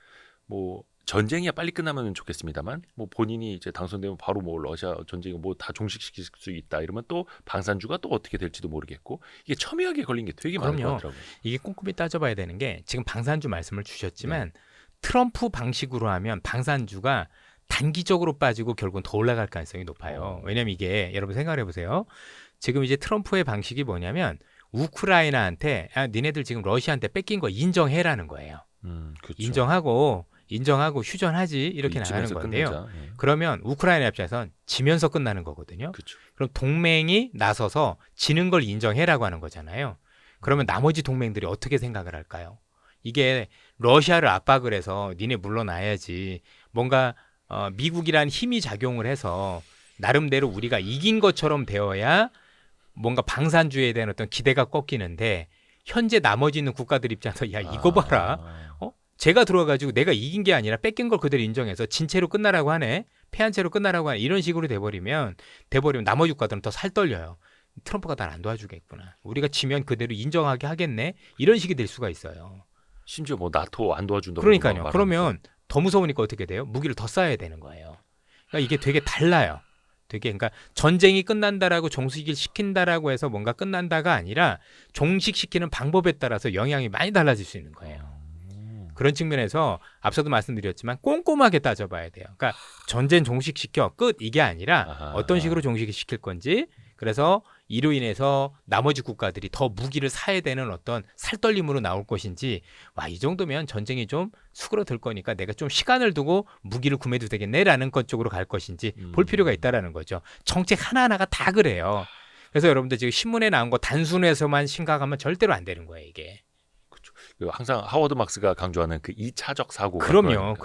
뭐 전쟁이야 빨리 끝나면 좋겠습니다만 뭐 본인이 이제 당선되면 바로 뭐 러시아 전쟁이 뭐 다 종식시킬 수 있다 이러면 또 방산주가 또 어떻게 될지도 모르겠고 이게 첨예하게 걸린 게 되게 많은 것 그럼요. 같더라고요. 이게 꼼꼼히 따져봐야 되는 게 지금 방산주 말씀을 주셨지만 트럼프 방식으로 하면 방산주가 단기적으로 빠지고 결국은 더 올라갈 가능성이 높아요. 왜냐면 이게 여러분 생각해 보세요. 지금 이제 트럼프의 방식이 뭐냐면 우크라이나한테 니네들 지금 러시아한테 뺏긴 거 인정해라는 거예요. 그렇죠. 인정하고 휴전하지 이렇게 나가는 이쯤에서 건데요. 끝내자. 예. 그러면 우크라이나 입장에선 지면서 끝나는 거거든요. 그렇죠. 그럼 동맹이 나서서 지는 걸 인정해라고 하는 거잖아요. 그러면 나머지 동맹들이 어떻게 생각을 할까요? 이게 러시아를 압박을 해서 니네 물러나야지 뭔가 미국이란 힘이 작용을 해서 나름대로 우리가 이긴 것처럼 되어야 뭔가 방산주의에 대한 어떤 기대가 꺾이는데 현재 나머지 있는 국가들 입장에서 야 이거 봐라. 제가 들어와가지고 내가 이긴 게 아니라 뺏긴 걸 그대로 인정해서 진 채로 끝나라고 하네. 패한 채로 끝나라고 하네. 이런 식으로 돼버리면 나머지 국가들은 더 살떨려요. 트럼프가 날 안 도와주겠구나. 우리가 지면 그대로 인정하게 하겠네. 이런 식이 될 수가 있어요. 심지어 뭐 나토 안 도와준다고 그러니까요. 그러면 더 무서우니까 어떻게 돼요? 무기를 더 쌓아야 되는 거예요. 그러니까 이게 되게 달라요. 그러니까 전쟁이 끝난다라고 종식을 시킨다라고 해서 뭔가 끝난다가 아니라 종식시키는 방법에 따라서 영향이 많이 달라질 수 있는 거예요. 그런 측면에서 앞서도 말씀드렸지만 꼼꼼하게 따져봐야 돼요. 그러니까 전쟁 종식시켜 끝 이게 아니라 어떤 식으로 종식시킬 건지 그래서 이로 인해서 나머지 국가들이 더 무기를 사야 되는 어떤 살떨림으로 나올 것인지 이 정도면 전쟁이 좀 수그러들 거니까 내가 좀 시간을 두고 무기를 구매도 되겠네라는 것 쪽으로 갈 것인지 볼 필요가 있다라는 거죠. 정책 하나하나가 다 그래요. 그래서 여러분들 지금 신문에 나온 거 단순해서만 심각하면 절대로 안 되는 거예요 이게. 항상 하워드 막스가 강조하는 그 2차적 사고. 그럼요.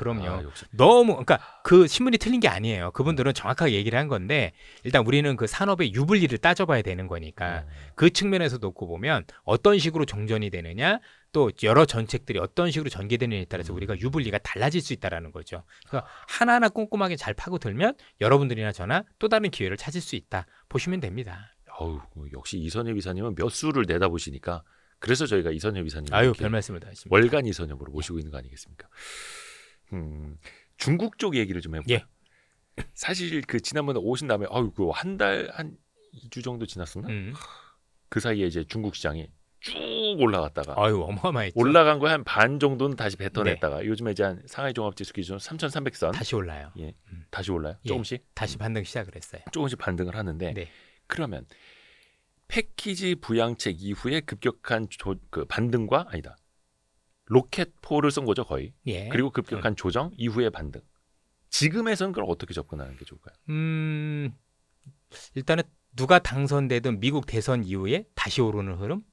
너무 그러니까 그 신문이 틀린 게 아니에요. 그분들은 정확하게 얘기를 한 건데 일단 우리는 그 산업의 유불리를 따져봐야 되는 거니까 그 측면에서 놓고 보면 어떤 식으로 종전이 되느냐 또 여러 정책들이 어떤 식으로 전개되느냐에 따라서 우리가 유불리가 달라질 수 있다라는 거죠. 그래서 하나하나 꼼꼼하게 잘 파고들면 여러분들이나 저나 또 다른 기회를 찾을 수 있다 보시면 됩니다. 역시 이선엽 이사님은 몇 수를 내다보시니까. 그래서 저희가 이선엽 이사님 별 말씀을 다 하십니다. 월간 이선엽으로 모시고 있는 거 아니겠습니까? 중국 쪽 얘기를 좀 해볼까요? 예. 사실 그 지난번에 오신 다음에 한 달 한 2주 정도 지났었나? 그 사이에 이제 중국 시장이 쭉 올라갔다가 어마어마했죠. 올라간 거에 한 반 정도는 다시 뱉어냈다가 요즘에 이제 한 상하이 종합지수 기준 3,300선 다시 올라요. 예, 다시 올라요. 조금씩 다시 반등 시작을 했어요. 조금씩 반등을 하는데 그러면 패키지 부양책 이후에 급격한 반등과 로켓포를 쏜 거죠 거의. 그리고 급격한 조정 이후의 반등. 지금에서는 그걸 어떻게 접근하는 게 좋을까요? 일단은 누가 당선되든 미국 대선 이후에 다시 오르는 흐름?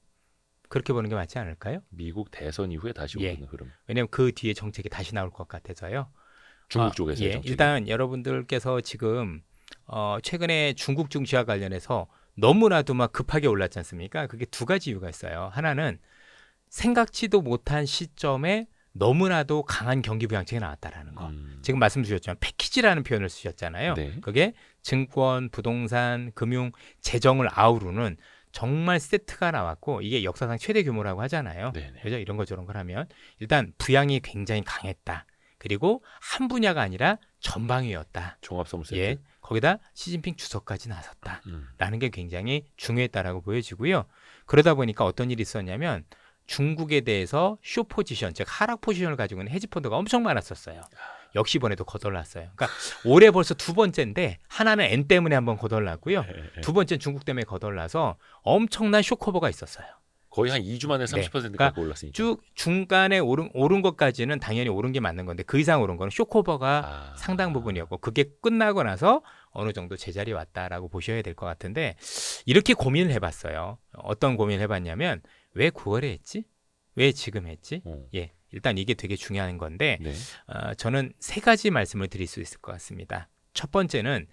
그렇게 보는 게 맞지 않을까요? 미국 대선 이후에 다시 오르는 흐름. 왜냐하면 그 뒤에 정책이 다시 나올 것 같아서요. 중국 쪽에서의 정책이. 일단 여러분들께서 지금 최근에 중국 증시와 관련해서 너무나도 막 급하게 올랐지 않습니까? 그게 두 가지 이유가 있어요. 하나는 생각지도 못한 시점에 너무나도 강한 경기 부양책이 나왔다라는 거. 지금 말씀 주셨지만 패키지라는 표현을 쓰셨잖아요. 그게 증권, 부동산, 금융, 재정을 아우르는 정말 세트가 나왔고 이게 역사상 최대 규모라고 하잖아요. 그죠? 이런 거 저런 걸 하면 일단 부양이 굉장히 강했다. 그리고 한 분야가 아니라 전방위였다. 종합선물 세트. 거기다 시진핑 주석까지 나섰다라는 게 굉장히 중요했다라고 보여지고요. 그러다 보니까 어떤 일이 있었냐면 중국에 대해서 쇼 포지션, 즉 하락 포지션을 가지고 있는 헤지펀드가 엄청 많았었어요. 역시 이번에도 거덜났어요. 그러니까 올해 벌써 두 번째인데 하나는 N 때문에 한번 거덜났고요. 두 번째는 중국 때문에 거덜나서 엄청난 쇼커버가 있었어요. 거의 한 2주 만에 30%까지 올랐으니까. 쭉 중간에 오른 것까지는 당연히 오른 게 맞는 건데 그 이상 오른 거는 쇼커버가 상당 부분이었고 그게 끝나고 나서 어느 정도 제자리에 왔다라고 보셔야 될 것 같은데 이렇게 고민을 해봤어요. 어떤 고민을 해봤냐면 왜 9월에 했지? 왜 지금 했지? 일단 이게 되게 중요한 건데 저는 세 가지 말씀을 드릴 수 있을 것 같습니다. 첫 번째는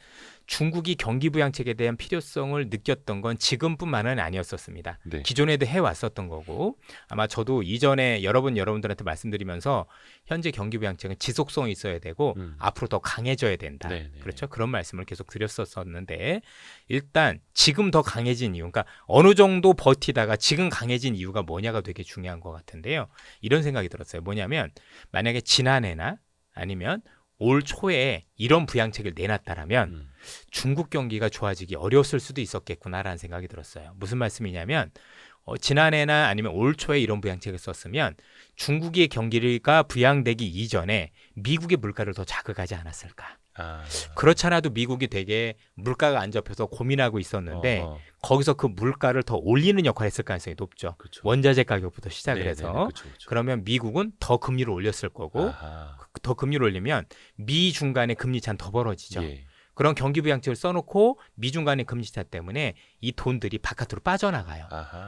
중국이 경기 부양책에 대한 필요성을 느꼈던 건 지금뿐만은 아니었었습니다. 네. 기존에도 해왔었던 거고 아마 저도 이전에 여러분들한테 말씀드리면서 현재 경기 부양책은 지속성이 있어야 되고 앞으로 더 강해져야 된다. 네네. 그렇죠? 그런 말씀을 계속 드렸었는데 일단 지금 더 강해진 이유, 그러니까 어느 정도 버티다가 지금 강해진 이유가 뭐냐가 되게 중요한 것 같은데요. 이런 생각이 들었어요. 뭐냐면 만약에 지난해나 아니면 올 초에 이런 부양책을 내놨다라면 중국 경기가 좋아지기 어려웠을 수도 있었겠구나라는 생각이 들었어요. 무슨 말씀이냐면 지난해나 아니면 올 초에 이런 부양책을 썼으면 중국의 경기가 부양되기 이전에 미국의 물가를 더 자극하지 않았을까. 그렇잖아도 미국이 되게 물가가 안 잡혀서 고민하고 있었는데 거기서 그 물가를 더 올리는 역할을 했을 가능성이 높죠. 그쵸. 원자재 가격부터 시작을 네네네. 해서 그쵸. 그러면 미국은 더 금리를 올렸을 거고 더 금리를 올리면 미중 간의 금리 차는 더 벌어지죠. 예. 그런 경기 부양책을 써놓고 미중 간의 금리 차 때문에 이 돈들이 바깥으로 빠져나가요.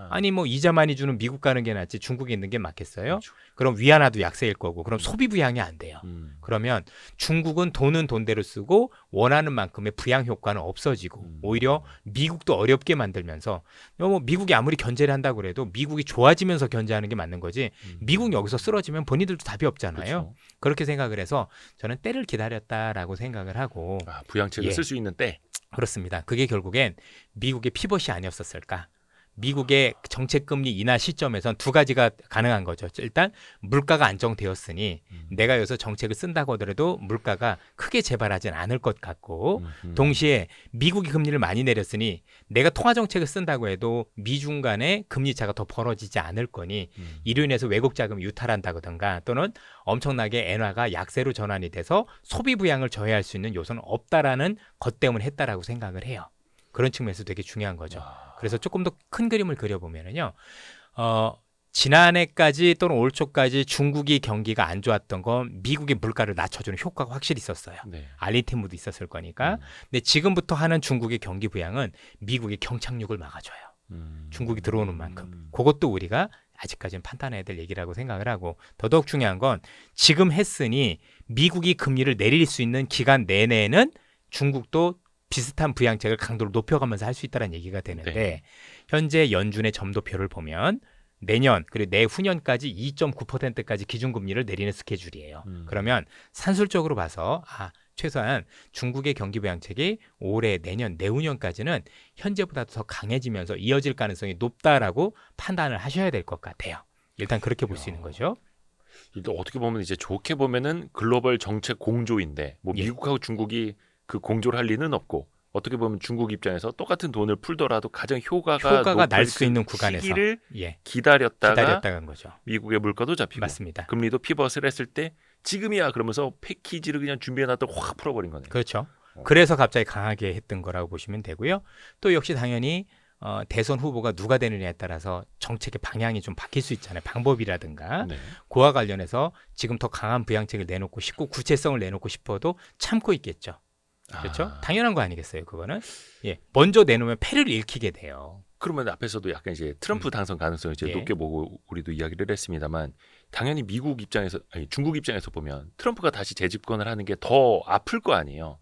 아니 뭐 이자 많이 주는 미국 가는 게 낫지 중국에 있는 게 맞겠어요? 그렇죠. 그럼 위안화도 약세일 거고 그럼 소비 부양이 안 돼요. 그러면 중국은 돈은 돈대로 쓰고 원하는 만큼의 부양 효과는 없어지고 오히려 미국도 어렵게 만들면서 뭐 미국이 아무리 견제를 한다고 그래도 미국이 좋아지면서 견제하는 게 맞는 거지 미국 여기서 쓰러지면 본인들도 답이 없잖아요. 그렇죠. 그렇게 생각을 해서 저는 때를 기다렸다라고 생각을 하고 부양책을 쓸 수 있는 때. 그렇습니다. 그게 결국엔 미국의 피벗이 아니었었을까. 미국의 정책금리 인하 시점에선 두 가지가 가능한 거죠. 일단 물가가 안정되었으니 내가 여기서 정책을 쓴다고 하더라도 물가가 크게 재발하진 않을 것 같고 동시에 미국이 금리를 많이 내렸으니 내가 통화정책을 쓴다고 해도 미중 간의 금리 차가 더 벌어지지 않을 거니 이로 인해서 외국 자금이 유탈한다든가 또는 엄청나게 엔화가 약세로 전환이 돼서 소비 부양을 저해할 수 있는 요소는 없다라는 것 때문에 했다라고 생각을 해요. 그런 측면에서 되게 중요한 거죠. 그래서 조금 더 큰 그림을 그려보면요. 지난해까지 또는 올 초까지 중국이 경기가 안 좋았던 건 미국의 물가를 낮춰주는 효과가 확실히 있었어요. 네. 알리테무도 있었을 거니까. 근데 지금부터 하는 중국의 경기 부양은 미국의 경착륙을 막아줘요. 중국이 들어오는 만큼. 그것도 우리가 아직까지는 판단해야 될 얘기라고 생각을 하고 더더욱 중요한 건 지금 했으니 미국이 금리를 내릴 수 있는 기간 내내는 중국도 비슷한 부양책을 강도를 높여가면서 할 수 있다는 얘기가 되는데 네. 현재 연준의 점도표를 보면 내년 그리고 내후년까지 2.9%까지 기준금리를 내리는 스케줄이에요. 그러면 산술적으로 봐서 최소한 중국의 경기 부양책이 올해 내년 내후년까지는 현재보다 더 강해지면서 이어질 가능성이 높다라고 판단을 하셔야 될 것 같아요. 일단 그렇게 볼 수 있는 거죠. 일단 어떻게 보면 이제 좋게 보면은 글로벌 정책 공조인데 뭐 미국하고 중국이 그 공조를 할 리는 없고 어떻게 보면 중국 입장에서 똑같은 돈을 풀더라도 가장 효과가 날 수 있는 구간에서 시기를 기다렸다간 거죠. 미국의 물가도 잡히고 맞습니다. 금리도 피벗을 했을 때 지금이야 그러면서 패키지를 그냥 준비해놨다가 확 풀어버린 거네요. 그렇죠. 그래서 갑자기 강하게 했던 거라고 보시면 되고요. 또 역시 당연히 대선 후보가 누가 되느냐에 따라서 정책의 방향이 좀 바뀔 수 있잖아요. 방법이라든가 네. 그와 관련해서 지금 더 강한 부양책을 내놓고 싶고 구체성을 내놓고 싶어도 참고 있겠죠. 그렇죠? 당연한 거 아니겠어요, 그거는? 먼저 내놓으면 패를 읽히게 돼요. 그러면 앞에서도 약간 이제 트럼프 당선 가능성을 이제 높게 보고 우리도 이야기를 했습니다만 당연히 미국 입장에서 중국 입장에서 보면 트럼프가 다시 재집권을 하는 게 더 아플 거 아니에요.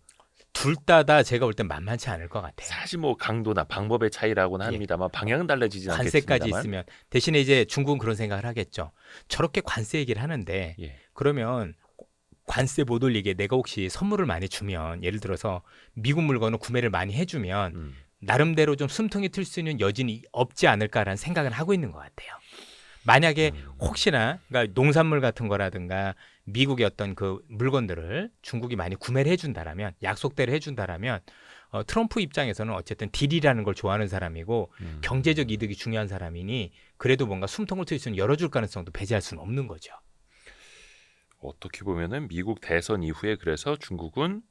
둘 다 제가 볼 땐 만만치 않을 것 같아요. 사실 뭐 강도나 방법의 차이라고는 합니다만 방향은 달라지지 않겠습니다만 관세까지 있으면 대신에 이제 중국은 그런 생각을 하겠죠. 저렇게 관세 얘기를 하는데 그러면 관세 못 올리게 내가 혹시 선물을 많이 주면 예를 들어서 미국 물건을 구매를 많이 해주면 나름대로 좀 숨통이 틀 수 있는 여진이 없지 않을까라는 생각을 하고 있는 것 같아요. 만약에 혹시나 그러니까 농산물 같은 거라든가 미국의 어떤 그 물건들을 중국이 많이 구매를 해준다라면 약속대로 해준다라면 트럼프 입장에서는 어쨌든 딜이라는 걸 좋아하는 사람이고 경제적 이득이 중요한 사람이니 그래도 뭔가 숨통을 틀 수 있는 열어줄 가능성도 배제할 수는 없는 거죠. 어떻게 보면은 미국 대선 이후에 그래서 중국은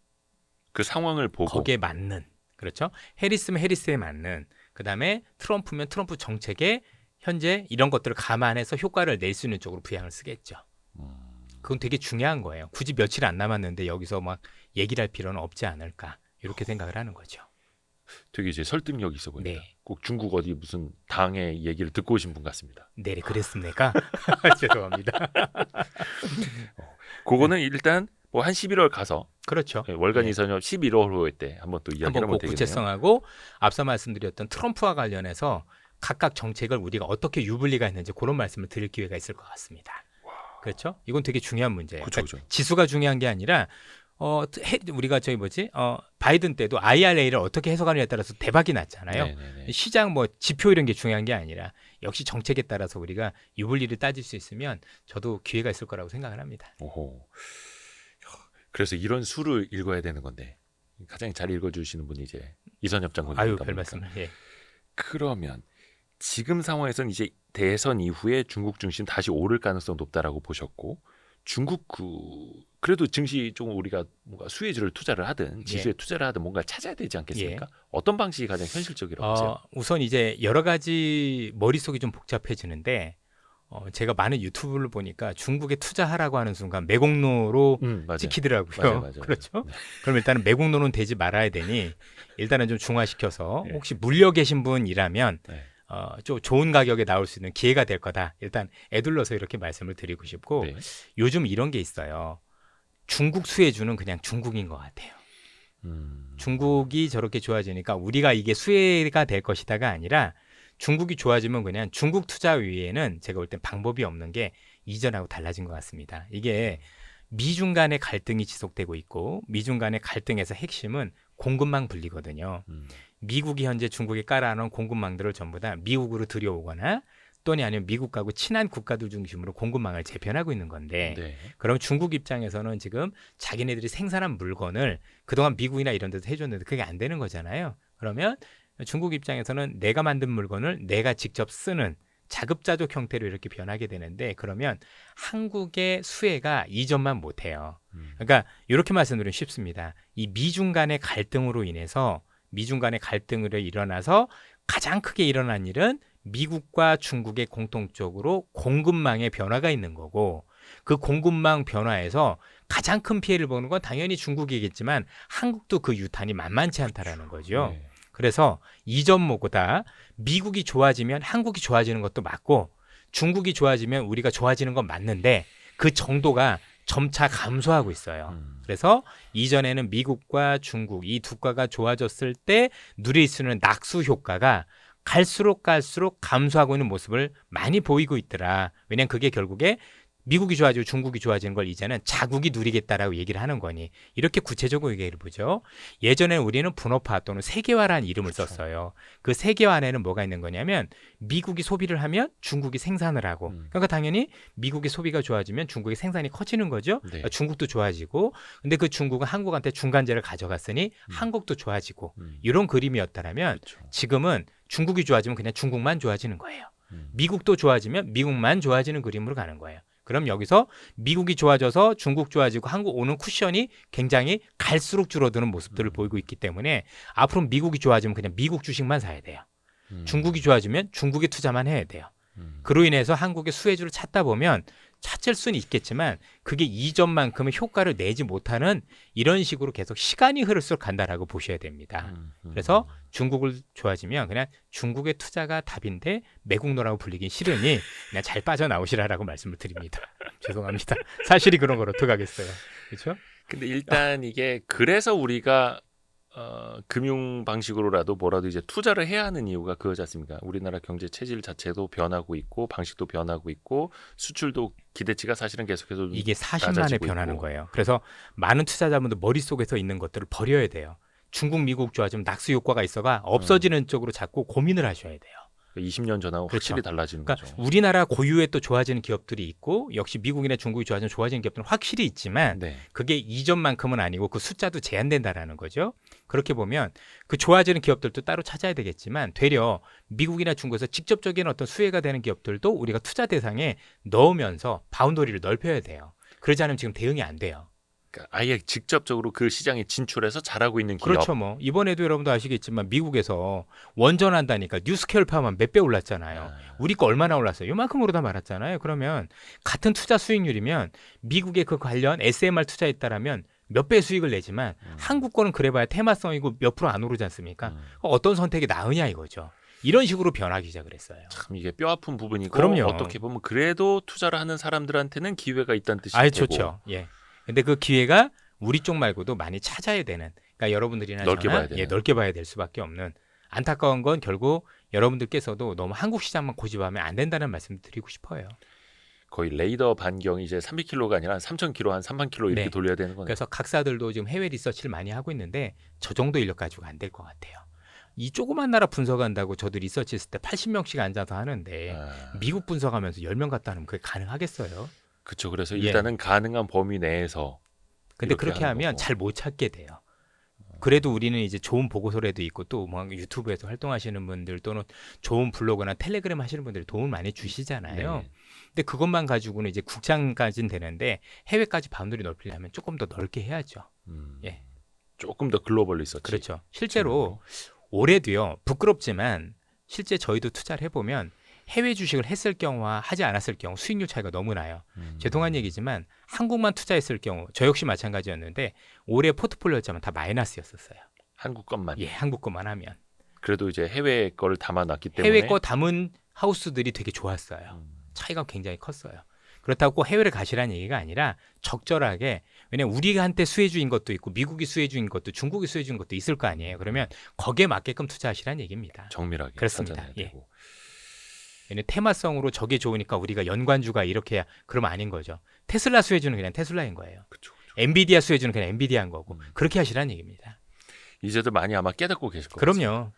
그 상황을 보고 거기에 맞는 그렇죠. 해리스면 해리스에 맞는 그다음에 트럼프면 트럼프 정책에 현재 이런 것들을 감안해서 효과를 낼 수 있는 쪽으로 부양을 쓰겠죠. 그건 되게 중요한 거예요. 굳이 며칠 안 남았는데 여기서 막 얘기를 할 필요는 없지 않을까 이렇게 생각을 하는 거죠. 되게 이제 설득력이 있어 보입니다. 네. 꼭 중국 어디 무슨 당의 얘기를 듣고 오신 분 같습니다. 네, 그랬습니까? 죄송합니다. 그거는 일단 뭐 한 11월 가서 그렇죠. 월간 예. 이선협 11월 때 한번 또 이야기를 한번 하면 꼭 되겠네요. 구체성하고 앞서 말씀드렸던 트럼프와 관련해서 각각 정책을 우리가 어떻게 유불리가 있는지 그런 말씀을 드릴 기회가 있을 것 같습니다. 그렇죠? 이건 되게 중요한 문제예요. 그쵸, 그러니까 그쵸. 지수가 지수가 중요한 게 아니라 우리가 저희 바이든 때도 IRA를 어떻게 해석하느냐에 따라서 대박이 났잖아요. 네네네. 시장 뭐 지표 이런 게 중요한 게 아니라 역시 정책에 따라서 우리가 유불리를 따질 수 있으면 저도 기회가 있을 거라고 생각을 합니다. 오호. 그래서 이런 수를 읽어야 되는 건데 가장 잘 읽어주시는 분이 이제 이선협 장군입니다. 아유, 별 말씀을. 예. 그러면 지금 상황에서는 이제 대선 이후에 중국 중심 다시 오를 가능성 높다라고 보셨고 중국 그래도 증시 좀 우리가 뭔가 수혜주를 투자를 하든 지수에 투자를 하든 뭔가 찾아야 되지 않겠습니까? 어떤 방식이 가장 현실적이라고 보세요? 우선 이제 여러 가지 머릿속이 좀 복잡해지는데 제가 많은 유튜브를 보니까 중국에 투자하라고 하는 순간 매국노로 맞아요. 찍히더라고요. 맞아요. 그렇죠? 네. 그럼 일단은 매국노는 되지 말아야 되니 일단은 좀 중화시켜서 네. 혹시 물려 계신 분이라면 네. 좀 좋은 가격에 나올 수 있는 기회가 될 거다. 일단 애둘러서 이렇게 말씀을 드리고 싶고 네. 요즘 이런 게 있어요. 중국 수혜주는 그냥 중국인 것 같아요. 중국이 저렇게 좋아지니까 우리가 이게 수혜가 될 것이다가 아니라 중국이 좋아지면 그냥 중국 투자 외에는 제가 볼 땐 방법이 없는 게 이전하고 달라진 것 같습니다. 이게 미중 간의 갈등이 지속되고 있고 미중 간의 갈등에서 핵심은 공급망 분리거든요. 미국이 현재 중국에 깔아놓은 공급망들을 전부 다 미국으로 들여오거나 또는 아니면 미국하고 친한 국가들 중심으로 공급망을 재편하고 있는 건데 네. 그럼 중국 입장에서는 지금 자기네들이 생산한 물건을 그동안 미국이나 이런 데서 해줬는데 그게 안 되는 거잖아요. 그러면 중국 입장에서는 내가 만든 물건을 내가 직접 쓰는 자급자족 형태로 이렇게 변하게 되는데 그러면 한국의 수혜가 이전만 못해요. 그러니까 이렇게 말씀드리면 쉽습니다. 이 미중 간의 갈등으로 인해서 미중 간의 갈등으로 일어나서 가장 크게 일어난 일은 미국과 중국의 공통적으로 공급망의 변화가 있는 거고 그 공급망 변화에서 가장 큰 피해를 보는 건 당연히 중국이겠지만 한국도 그 유탄이 만만치 않다라는 거죠. 네. 그래서 이전보다 미국이 좋아지면 한국이 좋아지는 것도 맞고 중국이 좋아지면 우리가 좋아지는 건 맞는데 그 정도가 점차 감소하고 있어요. 그래서 이전에는 미국과 중국 이 두 국가가 좋아졌을 때 누릴 수 있는 낙수 효과가 갈수록 감소하고 있는 모습을 많이 보이고 있더라. 왜냐하면 그게 결국에 미국이 좋아지고 중국이 좋아지는 걸 이제는 자국이 누리겠다라고 얘기를 하는 거니 이렇게 구체적으로 얘기를 보죠. 예전에 우리는 분업화 또는 세계화라는 이름을 썼어요. 그 세계화 안에는 뭐가 있는 거냐면 미국이 소비를 하면 중국이 생산을 하고 그러니까 당연히 미국의 소비가 좋아지면 중국의 생산이 커지는 거죠. 네. 그러니까 중국도 좋아지고 근데 그 중국은 한국한테 중간재를 가져갔으니 한국도 좋아지고 이런 그림이었다면 그렇죠. 지금은 중국이 좋아지면 그냥 중국만 좋아지는 거예요. 미국도 좋아지면 미국만 좋아지는 그림으로 가는 거예요. 그럼 여기서 미국이 좋아져서 중국 좋아지고 한국 오는 쿠션이 굉장히 갈수록 줄어드는 모습들을 보이고 있기 때문에 앞으로 미국이 좋아지면 그냥 미국 주식만 사야 돼요. 중국이 좋아지면 중국에 투자만 해야 돼요. 그로 인해서 한국의 수혜주를 찾다 보면 찾을 수는 있겠지만 그게 이전만큼의 효과를 내지 못하는 이런 식으로 계속 시간이 흐를수록 간다라고 보셔야 됩니다. 그래서 중국을 좋아지면 그냥 중국의 투자가 답인데 매국노라고 불리긴 싫으니 그냥 잘 빠져나오시라라고 말씀을 드립니다. 죄송합니다. 사실이 그런 걸 어떡하겠어요. 그렇죠? 근데 일단 이게 그래서 우리가 금융 방식으로라도 뭐라도 이제 투자를 해야 하는 이유가 그거지 않습니까? 우리나라 경제 체질 자체도 변하고 있고 방식도 변하고 있고 수출도 기대치가 사실은 계속해서 이게 40만에 낮아지고 변하는 있고. 거예요. 그래서 많은 투자자분들 머릿속에서 있는 것들을 버려야 돼요. 중국, 미국 좋아지면 낙수 효과가 있어가 없어지는 쪽으로 자꾸 고민을 하셔야 돼요. 20년 전하고 그렇죠. 확실히 달라지는 그러니까 거죠. 우리나라 고유의 또 좋아지는 기업들이 있고 역시 미국이나 중국이 좋아지는 기업들은 확실히 있지만 네. 그게 이전만큼은 아니고 그 숫자도 제한된다라는 거죠. 그렇게 보면 그 좋아지는 기업들도 따로 찾아야 되겠지만 되려 미국이나 중국에서 직접적인 어떤 수혜가 되는 기업들도 우리가 투자 대상에 넣으면서 바운더리를 넓혀야 돼요. 그러지 않으면 지금 대응이 안 돼요. 그러니까 아예 직접적으로 그 시장에 진출해서 잘하고 있는 기업. 그렇죠. 뭐 이번에도 여러분도 아시겠지만 미국에서 원전한다니까 뉴스케일 파워만 몇 배 올랐잖아요. 우리 거 얼마나 올랐어요? 요만큼 오르다 말았잖아요. 그러면 같은 투자 수익률이면 미국의 그 관련 SMR 투자했다라면 몇 배 수익을 내지만 한국 거는 그래봐야 테마성이고 몇 프로 안 오르지 않습니까? 어떤 선택이 나으냐 이거죠. 이런 식으로 변하기 시작을 했어요. 참 이게 뼈 아픈 부분이고 그럼요. 어떻게 보면 그래도 투자를 하는 사람들한테는 기회가 있다는 뜻이 아예 되고 좋죠. 예. 근데 그 기회가 우리 쪽 말고도 많이 찾아야 되는. 그러니까 여러분들이나 넓게 저나 봐야 되는. 넓게 봐야 될 수밖에 없는. 안타까운 건 결국 여러분들께서도 너무 한국 시장만 고집하면 안 된다는 말씀 드리고 싶어요. 거의 레이더 반경이 이제 300km가 아니라 3,000km, 한 3만 km 이렇게 네. 돌려야 되는 거네요. 그래서 각사들도 지금 해외 리서치를 많이 하고 있는데 저 정도 인력 가지고 안 될 것 같아요. 이 조그만 나라 분석한다고 저도 리서치 했을 때 80명씩 앉아서 하는데 미국 분석하면서 10명 갔다 하면 그게 가능하겠어요? 그렇죠. 그래서 예. 일단은 가능한 범위 내에서. 근데 이렇게 그렇게 하는 하면 거고. 잘 못 찾게 돼요. 그래도 우리는 이제 좋은 보고서라도 있고 또 뭐 유튜브에서 활동하시는 분들 또는 좋은 블로그나 텔레그램 하시는 분들이 도움을 많이 주시잖아요. 네. 근데 그것만 가지고는 이제 국장까지는 되는데 해외까지 바운더리 넓히려면 조금 더 넓게 해야죠. 예. 조금 더 글로벌 리서치. 그렇죠. 실제로 올해도요. 부끄럽지만 실제 저희도 투자를 해보면 해외 주식을 했을 경우와 하지 않았을 경우 수익률 차이가 너무 나요. 죄송한 얘기지만 한국만 투자했을 경우 저 역시 마찬가지였는데 올해 포트폴리오 자면 다 마이너스였었어요. 한국 것만. 예, 한국 것만 하면. 그래도 이제 해외 거를 담아놨기 때문에. 해외 거 담은 하우스들이 되게 좋았어요. 차이가 굉장히 컸어요. 그렇다고 꼭 해외를 가시라는 얘기가 아니라 적절하게, 왜냐면 우리가 한때 수혜주인 것도 있고 미국이 수혜주인 것도 중국이 수혜주인 것도 있을 거 아니에요. 그러면 거기에 맞게끔 투자하시라는 얘기입니다. 정밀하게. 그렇습니다. 찾아내야 예. 되고. 왜냐면 테마성으로 저게 좋으니까 우리가 연관주가 이렇게 해야, 그러면 아닌 거죠. 테슬라 수혜주는 그냥 테슬라인 거예요. 그쵸. 엔비디아 수혜주는 그냥 엔비디아인 거고 그렇게 하시라는 얘기입니다. 이제도 많이 아마 깨닫고 계실 거예요. 그럼요.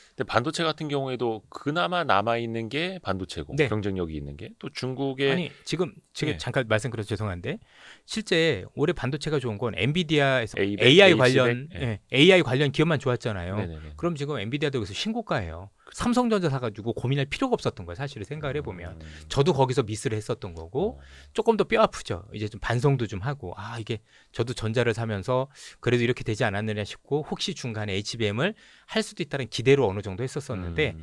근데 반도체 같은 경우에도 그나마 남아 있는 게 반도체고 네. 경쟁력이 있는 게 또 중국의 아니 지금 예. 잠깐 말씀드려서 죄송한데 실제 올해 반도체가 좋은 건 엔비디아에서 A100, AI A700, 관련 예. AI 관련 기업만 좋았잖아요. 네네네. 그럼 지금 엔비디아도 여기서 신고가예요. 삼성전자 사가지고 고민할 필요가 없었던 거예요. 사실을 생각을 해보면 저도 거기서 미스를 했었던 거고 조금 더 뼈 아프죠. 이제 좀 반성도 좀 하고 이게 저도 전자를 사면서 그래도 이렇게 되지 않았느냐 싶고 혹시 중간에 HBM을 할 수도 있다는 기대로 어느 정도 했었었는데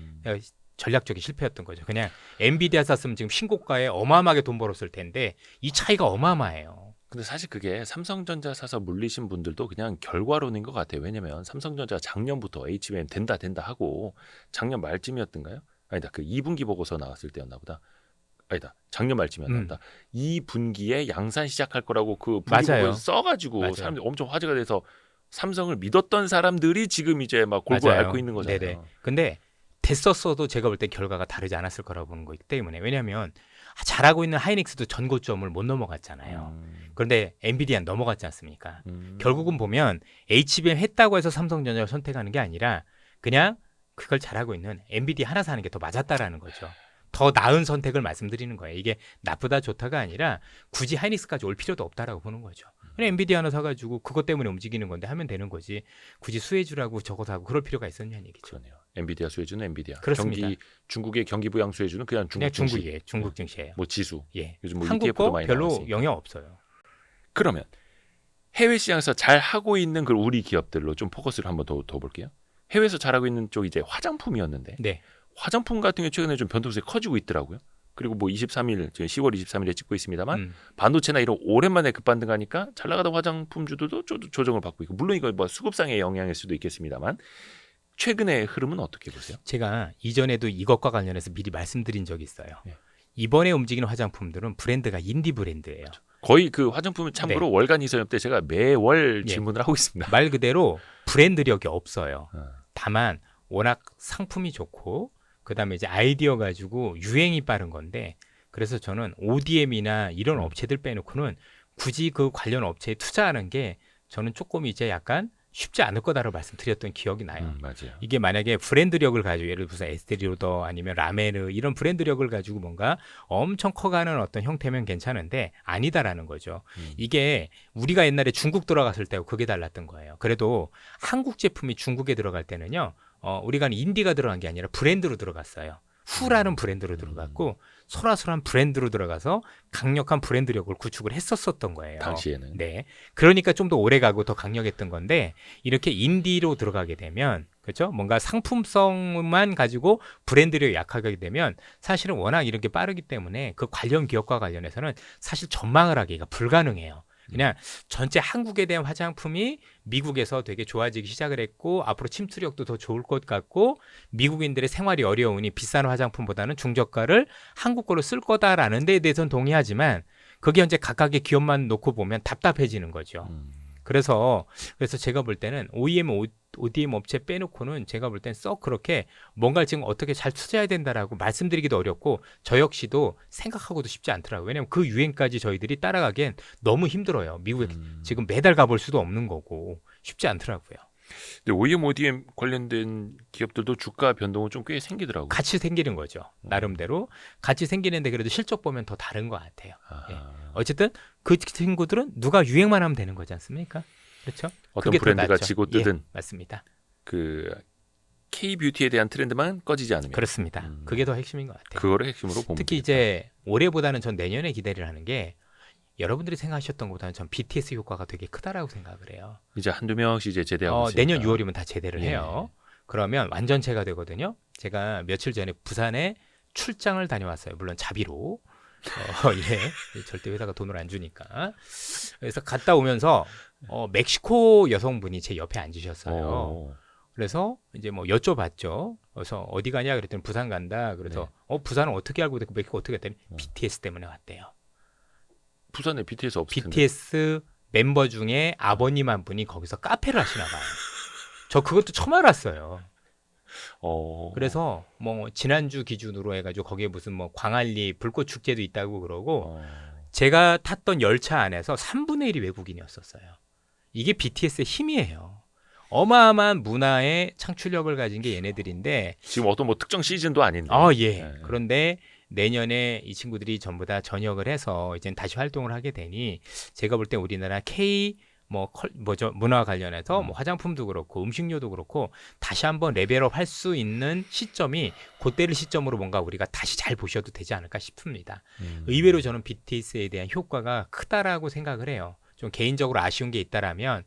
전략적인 실패였던 거죠. 그냥 엔비디아 샀으면 지금 신고가에 어마어마하게 돈 벌었을 텐데 이 차이가 어마어마해요. 근데 사실 그게 삼성전자 사서 물리신 분들도 그냥 결과론인 것 같아요. 왜냐면 삼성전자가 작년부터 HBM 된다 하고 작년 말쯤이었던가요? 아니다. 그 2분기 보고서 나왔을 때였나 보다. 아니다. 작년 말쯤이었나 보다. 2분기에 양산 시작할 거라고 그 분기 맞아요. 보고서 써가지고 맞아요. 사람들이 엄청 화제가 돼서 삼성을 믿었던 사람들이 지금 이제 막 골고루 맞아요. 앓고 있는 거잖아요. 네네. 근데 됐었어도 제가 볼 때 결과가 다르지 않았을 거라고 보는 거기 때문에, 왜냐하면 잘하고 있는 하이닉스도 전고점을 못 넘어갔잖아요. 그런데 엔비디아는 넘어갔지 않습니까? 결국은 보면 HBM 했다고 해서 삼성전자를 선택하는 게 아니라 그냥 그걸 잘하고 있는 엔비디아 하나 사는 게 더 맞았다라는 거죠. 더 나은 선택을 말씀드리는 거예요. 이게 나쁘다 좋다가 아니라 굳이 하이닉스까지 올 필요도 없다라고 보는 거죠. 그냥 엔비디아 하나 사가지고 그것 때문에 움직이는 건데 하면 되는 거지. 굳이 수혜주라고 저거 사고 그럴 필요가 있었냐는 얘기죠. 그러네요. 엔비디아 수혜주는 엔비디아. 그렇습니다. 중국의 경기 부양 수혜주는 그냥 중국 그냥 증시. 중국이에요. 중국 증시예요. 뭐 지수. 예. 요즘 뭐 한국 ETF도 거 많이 별로 나왔으니까. 영향 없어요. 그러면 해외 시장에서 잘 하고 있는 그 우리 기업들로 좀 포커스를 한번 더 볼게요. 해외에서 잘하고 있는 쪽이 이제 화장품이었는데 네. 화장품 같은 게 최근에 좀 변동성이 커지고 있더라고요. 그리고 뭐 23일, 지금 10월 23일에 찍고 있습니다만 반도체나 이런 오랜만에 급반등하니까 잘 나가던 화장품주들도 조정을 받고 있고, 물론 이거 뭐 수급상의 영향일 수도 있겠습니다만 최근의 흐름은 어떻게 보세요? 제가 이전에도 이것과 관련해서 미리 말씀드린 적이 있어요. 네. 이번에 움직이는 화장품들은 브랜드가 인디 브랜드예요. 거의 그 화장품은 참고로 월간 이서엽 때 제가 매월 예. 질문을 하고 있습니다. 말 그대로 브랜드력이 없어요. 어. 다만 워낙 상품이 좋고 그다음에 이제 아이디어 가지고 유행이 빠른 건데, 그래서 저는 ODM이나 이런 업체들 빼놓고는 굳이 그 관련 업체에 투자하는 게 저는 조금 이제 약간 쉽지 않을 거다라고 말씀드렸던 기억이 나요. 맞아요. 이게 만약에 브랜드력을 가지고 예를 들어서 에스테리오더 아니면 라메르 이런 브랜드력을 가지고 뭔가 엄청 커가는 어떤 형태면 괜찮은데 아니다라는 거죠. 이게 우리가 옛날에 중국 들어갔을 때하고 그게 달랐던 거예요. 그래도 한국 제품이 중국에 들어갈 때는요, 우리가 인디가 들어간 게 아니라 브랜드로 들어갔어요. 후라는 브랜드로 들어갔고 소라소란 브랜드로 들어가서 강력한 브랜드력을 구축을 했었던 거예요. 당시에는. 네. 그러니까 좀 더 오래 가고 더 강력했던 건데, 이렇게 인디로 들어가게 되면, 그렇죠? 뭔가 상품성만 가지고 브랜드력이 약하게 되면 사실은 워낙 이런 게 빠르기 때문에 그 관련 기업과 관련해서는 사실 전망을 하기가 불가능해요. 그냥 전체 한국에 대한 화장품이 미국에서 되게 좋아지기 시작을 했고 앞으로 침투력도 더 좋을 것 같고 미국인들의 생활이 어려우니 비싼 화장품보다는 중저가를 한국 거로 쓸 거다라는 데에 대해서는 동의하지만, 그게 현재 각각의 기업만 놓고 보면 답답해지는 거죠. 그래서 제가 볼 때는 OEM, ODM 업체 빼놓고는 제가 볼 때는 썩 그렇게 뭔가를 지금 어떻게 잘 투자해야 된다라고 말씀드리기도 어렵고 저 역시도 생각하고도 쉽지 않더라고요. 왜냐하면 그 유행까지 저희들이 따라가기엔 너무 힘들어요. 미국에 지금 매달 가볼 수도 없는 거고 쉽지 않더라고요. 근데 OEM, ODM 관련된 기업들도 주가 변동은 좀 꽤 생기더라고요. 같이 생기는 거죠. 나름대로 같이 생기는데 그래도 실적 보면 더 다른 것 같아요. 예. 어쨌든 그 친구들은 누가 유행만 하면 되는 거지 않습니까? 그렇죠? 어떤 그게 더 브랜드가 낫죠. 지고 뜨든 예, 맞습니다. 그 K-뷰티에 대한 트렌드만 꺼지지 않으면 그렇습니다. 그게 더 핵심인 것 같아요. 그거를 핵심으로 보면 특히 이제 올해보다는 전 내년에 기대를 하는 게 여러분들이 생각하셨던 것보다는 전 BTS 효과가 되게 크다라고 생각을 해요. 이제 한두 명씩 이제 제대하고 있으니까. 내년 6월이면 다 제대를 예. 해요. 그러면 완전체가 되거든요. 제가 며칠 전에 부산에 출장을 다녀왔어요. 물론 자비로. 예. 절대 회사가 돈을 안 주니까. 그래서 갔다 오면서 멕시코 여성분이 제 옆에 앉으셨어요. 그래서 이제 뭐 여쭤봤죠. 그래서 어디 가냐 그랬더니 부산 간다. 그래서 부산은 어떻게 알고 있고 멕시코 어떻게 했더니 BTS 때문에 왔대요. 부산에 BTS 없을 텐데. BTS 멤버 중에 아버님 한 분이 거기서 카페를 하시나 봐요. 저 그것도 처음 알았어요. 그래서 뭐 지난주 기준으로 해가지고 거기에 무슨 뭐 광안리 불꽃 축제도 있다고 그러고 제가 탔던 열차 안에서 3분의 1이 외국인이었었어요. 이게 BTS의 힘이에요. 어마어마한 문화의 창출력을 가진 게 얘네들인데 지금 어떤 뭐 특정 시즌도 아닌데. 예. 네. 그런데 내년에 이 친구들이 전부 다 전역을 해서 이제 다시 활동을 하게 되니 제가 볼 때 우리나라 K 문화 관련해서 뭐 화장품도 그렇고 음식료도 그렇고 다시 한번 레벨업 할 수 있는 시점이 그때를 시점으로 뭔가 우리가 다시 잘 보셔도 되지 않을까 싶습니다. 의외로 저는 BTS에 대한 효과가 크다라고 생각을 해요. 좀 개인적으로 아쉬운 게 있다라면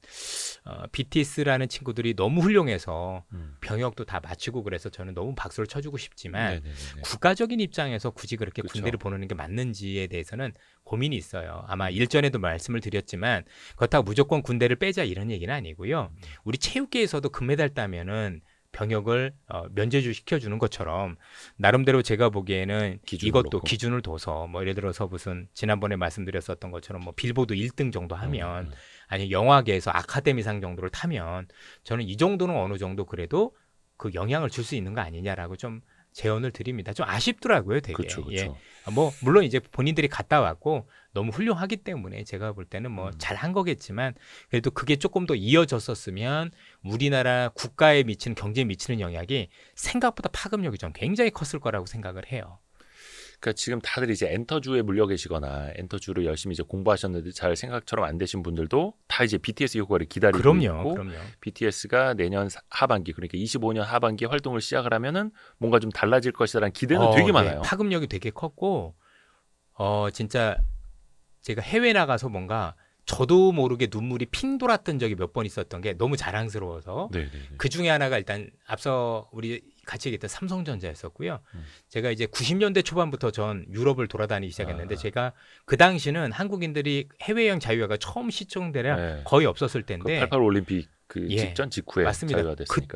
BTS라는 친구들이 너무 훌륭해서 병역도 다 마치고 그래서 저는 너무 박수를 쳐주고 싶지만 국가적인 입장에서 굳이 그렇게 그쵸. 군대를 보내는 게 맞는지에 대해서는 고민이 있어요. 아마 일전에도 말씀을 드렸지만 그렇다고 무조건 군대를 빼자 이런 얘기는 아니고요. 우리 체육계에서도 금메달 따면은 병역을 면제주 시켜주는 것처럼 나름대로 제가 보기에는 기준을 이것도 놓고. 기준을 둬서 뭐 예를 들어서 무슨 지난번에 말씀드렸었던 것처럼 뭐 빌보드 1등 정도 하면 아니 영화계에서 아카데미상 정도를 타면 저는 이 정도는 어느 정도 그래도 그 영향을 줄 수 있는 거 아니냐라고 좀 제언을 드립니다. 좀 아쉽더라고요, 되게. 그렇죠, 그렇죠. 예. 뭐 물론 이제 본인들이 갔다 왔고 너무 훌륭하기 때문에 제가 볼 때는 뭐 잘한 거겠지만 그래도 그게 조금 더 이어졌었으면 우리나라 국가에 미치는 경제에 미치는 영향이 생각보다 파급력이 좀 굉장히 컸을 거라고 생각을 해요. 그러니까 지금 다들 이제 엔터주에 물려 계시거나 엔터주를 열심히 이제 공부하셨는데 잘 생각처럼 안 되신 분들도 다 이제 BTS 효과를 기다리고 있고 그럼요. BTS가 내년 하반기 그러니까 25년 하반기에 활동을 시작을 하면은 뭔가 좀 달라질 것이라는 기대는 되게 많아요. 파급력이 되게 컸고 진짜 제가 해외 나가서 뭔가 저도 모르게 눈물이 핑 돌았던 적이 몇 번 있었던 게 너무 자랑스러워서 네네네. 그 중에 하나가 일단 앞서 우리 같이 얘기했던 삼성전자였었고요. 제가 이제 90년대 초반부터 전 유럽을 돌아다니기 시작했는데 제가 그 당시는 한국인들이 해외여행 자유화가 처음 시청되려 네. 거의 없었을 그 텐데 88 올림픽 그 예, 직전 직후에 맞습니다. 자유화 됐으니까.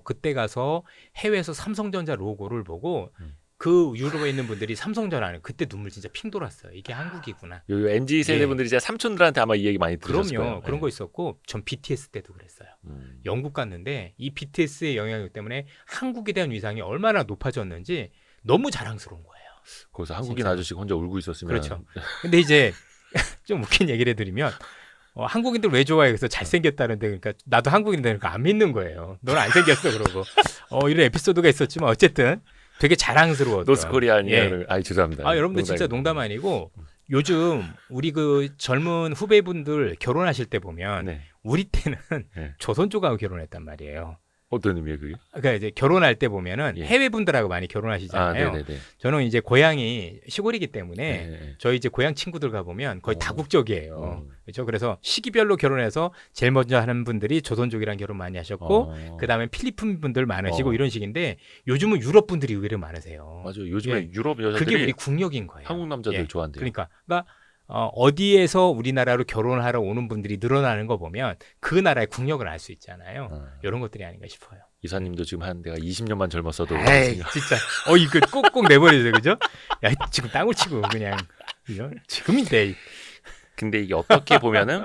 그때 가서 해외에서 삼성전자 로고를 보고 그 유럽에 있는 분들이 삼성전화는 그때 눈물 진짜 핑 돌았어요. 이게 한국이구나. 요 MZ 세대 예. 분들이 이제 삼촌들한테 아마 이 얘기 많이 들으셨을 그럼요. 거예요. 그런 예. 거 있었고 전 BTS 때도 그랬어요. 영국 갔는데 이 BTS의 영향력 때문에 한국에 대한 위상이 얼마나 높아졌는지 너무 자랑스러운 거예요. 거기서 한국인 진짜. 아저씨가 혼자 울고 있었으면 그렇죠. 근데 이제 좀 웃긴 얘기를 해드리면 한국인들 왜 좋아해? 그래서 잘생겼다는데 그러니까 나도 한국인인데 그러니까 안 믿는 거예요. 넌 안 생겼어 그러고 이런 에피소드가 있었지만 어쨌든 되게 자랑스러웠던. 노스코리아니야. 아이 죄송합니다. 여러분들 진짜 농담 아니고 요즘 우리 그 젊은 후배분들 결혼하실 때 보면 네. 우리 때는 네. 조선족하고 결혼했단 말이에요. 어떤 의미예요 그게? 그러니까 이제 결혼할 때 보면은 예. 해외 분들하고 많이 결혼하시잖아요. 네네네. 저는 이제 고향이 시골이기 때문에 네. 저희 이제 고향 친구들 가 보면 거의 다국적이에요. 음. 그렇죠. 그래서 시기별로 결혼해서 제일 먼저 하는 분들이 조선족이랑 결혼 많이 하셨고 그다음에 필리핀 분들 많으시고 이런 식인데 요즘은 유럽 분들이 의외로 많으세요. 맞아요. 요즘에 예. 유럽 여자들이 그게 우리 국력인 거예요. 한국 남자들 예. 좋아한대요. 그러니까 어디에서 우리나라로 결혼을 하러 오는 분들이 늘어나는 거 보면 그 나라의 국력을 알 수 있잖아요. 이런 것들이 아닌가 싶어요. 이사님도 지금 한 내가 20년만 젊었어도 에이, 진짜 이거 꼭꼭 내버려야 돼, 그죠? 야, 지금 땅을 치고 그냥 지금인데. 근데 이게 어떻게 보면은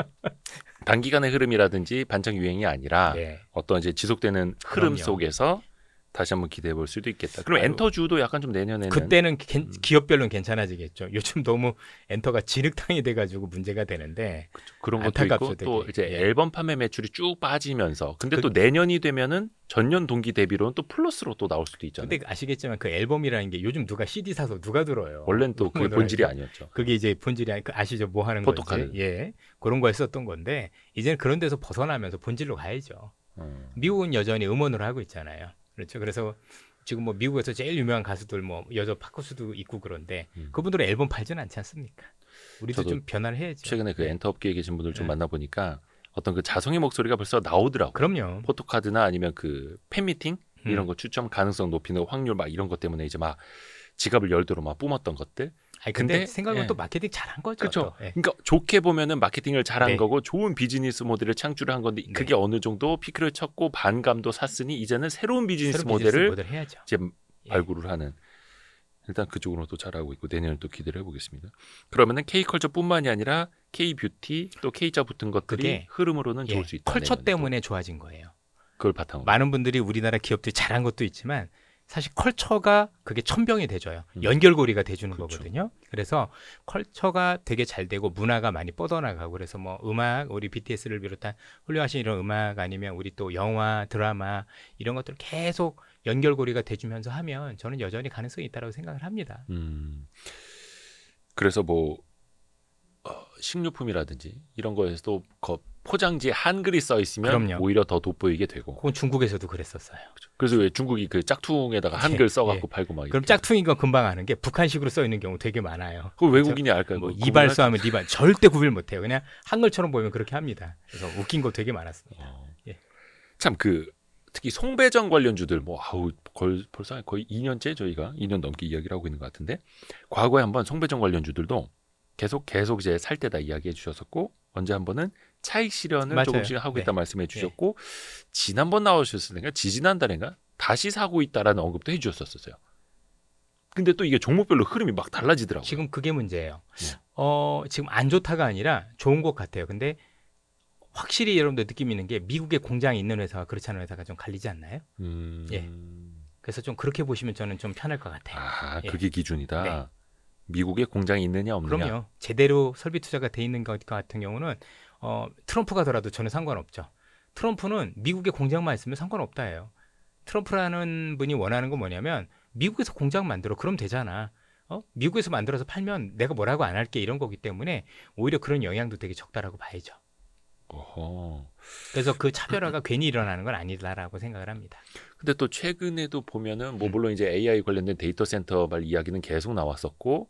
단기간의 흐름이라든지 반짝 유행이 아니라 네. 어떤 이제 지속되는 흐름 그럼요. 속에서 다시 한번 기대해 볼 수도 있겠다. 그럼 아유, 엔터주도 약간 좀 내년에는 그때는 기업별로는 괜찮아지겠죠. 요즘 너무 엔터가 진흙탕이 돼가지고 문제가 되는데 그런 것도 안타깝죠, 있고 또 되게. 이제 예. 앨범 판매 매출이 쭉 빠지면서 근데 그- 또 내년이 되면은 전년 동기 대비로는 또 플러스로 또 나올 수도 있잖아요. 근데 아시겠지만 그 앨범이라는 게 요즘 누가 CD 사서 누가 들어요. 원래는 또 그게 본질이 아니었죠. 그게 이제 본질이 아니 아시죠? 뭐 하는 포토카드. 건지. 예. 그런 거에 썼던 건데 이제는 그런 데서 벗어나면서 본질로 가야죠. 미국은 여전히 음원으로 하고 있잖아요. 그렇죠. 그래서 지금 뭐 미국에서 제일 유명한 가수들 뭐 여자 파커스도 있고 그런데 그분들은 앨범 팔지는 않지 않습니까? 우리도 저도 좀 변화를 해야죠. 최근에 그 네. 엔터 업계에 계신 분들 좀 네. 만나보니까 어떤 그 자성의 목소리가 벌써 나오더라고요. 그럼요. 포토카드나 아니면 그 팬미팅 이런 음. 거 추첨 가능성 높이는 확률 막 이런 것 때문에 이제 막 지갑을 열도로 막 뿜었던 것들. 아니 근데 근데, 생각은 예. 또 마케팅 잘한 거죠. 그렇죠. 또. 예. 그러니까 좋게 보면은 마케팅을 잘한 네. 거고 좋은 비즈니스 모델을 창출을 한 건데 네. 그게 어느 정도 피크를 쳤고 반감도 샀으니 이제는 새로운 비즈니스 새로운 비즈니스 모델을 모델 해야죠. 이제 예. 발굴을 하는 일단 그쪽으로 또 잘하고 있고 내년을 또 기대를 해보겠습니다. 그러면은 K컬처뿐만이 아니라 K뷰티 또 K자 붙은 것들이 그게, 흐름으로는 예. 좋을 수 있다. 컬처 내년에도. 때문에 좋아진 거예요. 그걸 바탕으로. 많은 분들이 우리나라 기업들이 잘한 것도 있지만 사실 컬처가 그게 천병이 돼줘요. 음. 연결고리가 돼주는 그렇죠. 거거든요. 그래서 컬처가 되게 잘 되고 문화가 많이 뻗어나가고 그래서 뭐 음악 우리 BTS를 비롯한 훌륭하신 이런 음악 아니면 우리 또 영화 드라마 이런 것들 계속 연결고리가 돼주면서 하면 저는 여전히 가능성이 있다고 생각을 합니다. 그래서 뭐 식료품이라든지 이런 거에서도 포장지에 한글이 써 있으면 그럼요. 오히려 더 돋보이게 되고. 그건 중국에서도 그랬었어요. 그래서 왜 중국이 그 짝퉁에다가 한글 써갖고 팔고 막. 그럼 이렇게. 짝퉁인 건 금방 아는 게 북한식으로 써 있는 경우 되게 많아요. 그거 외국인이 알까요? 뭐 그거 이발소하면 리발 절대 구별 못해요. 그냥 한글처럼 보이면 그렇게 합니다. 그래서 웃긴 거 되게 많았습니다. 예. 참 그 특히 송배전 관련주들 뭐 벌써 거의 2년째 저희가 2년 넘게 이야기를 하고 있는 것 같은데 과거에 한번 송배전 관련주들도 계속 이제 살 때다 이야기해 주셨었고 언제 한번은 차익 실현을 맞아요. 조금씩 하고 있다 네. 말씀해 주셨고 지난번 나오셨을 때가 지지난달인가 다시 사고 있다라는 언급도 해 주셨었어요. 근데 또 이게 종목별로 흐름이 막 달라지더라고요. 지금 그게 문제예요. 네. 지금 안 좋다가 아니라 좋은 것 같아요. 근데 확실히 여러분들 느낌 있는 게 미국에 공장이 있는 회사와 그렇지 않은 회사가 좀 갈리지 않나요? 예. 그래서 좀 그렇게 보시면 저는 좀 편할 것 같아요. 아, 예. 그게 기준이다. 네. 미국에 공장이 있느냐 없느냐. 그럼요. 제대로 설비 투자가 돼 있는 것 같은 경우는 트럼프가 더라도 저는 상관없죠. 트럼프는 미국에 공장만 있으면 상관없다예요. 트럼프라는 분이 원하는 건 뭐냐면 미국에서 공장 만들어 그럼 되잖아. 미국에서 만들어서 팔면 내가 뭐라고 안 할게 이런 거기 때문에 오히려 그런 영향도 되게 적다라고 봐야죠. 어허. 그래서 그 차별화가 괜히 일어나는 건 아니다라고 생각을 합니다. 근데 또 최근에도 보면은 뭐 물론 이제 AI 관련된 데이터 센터 말 이야기는 계속 나왔었고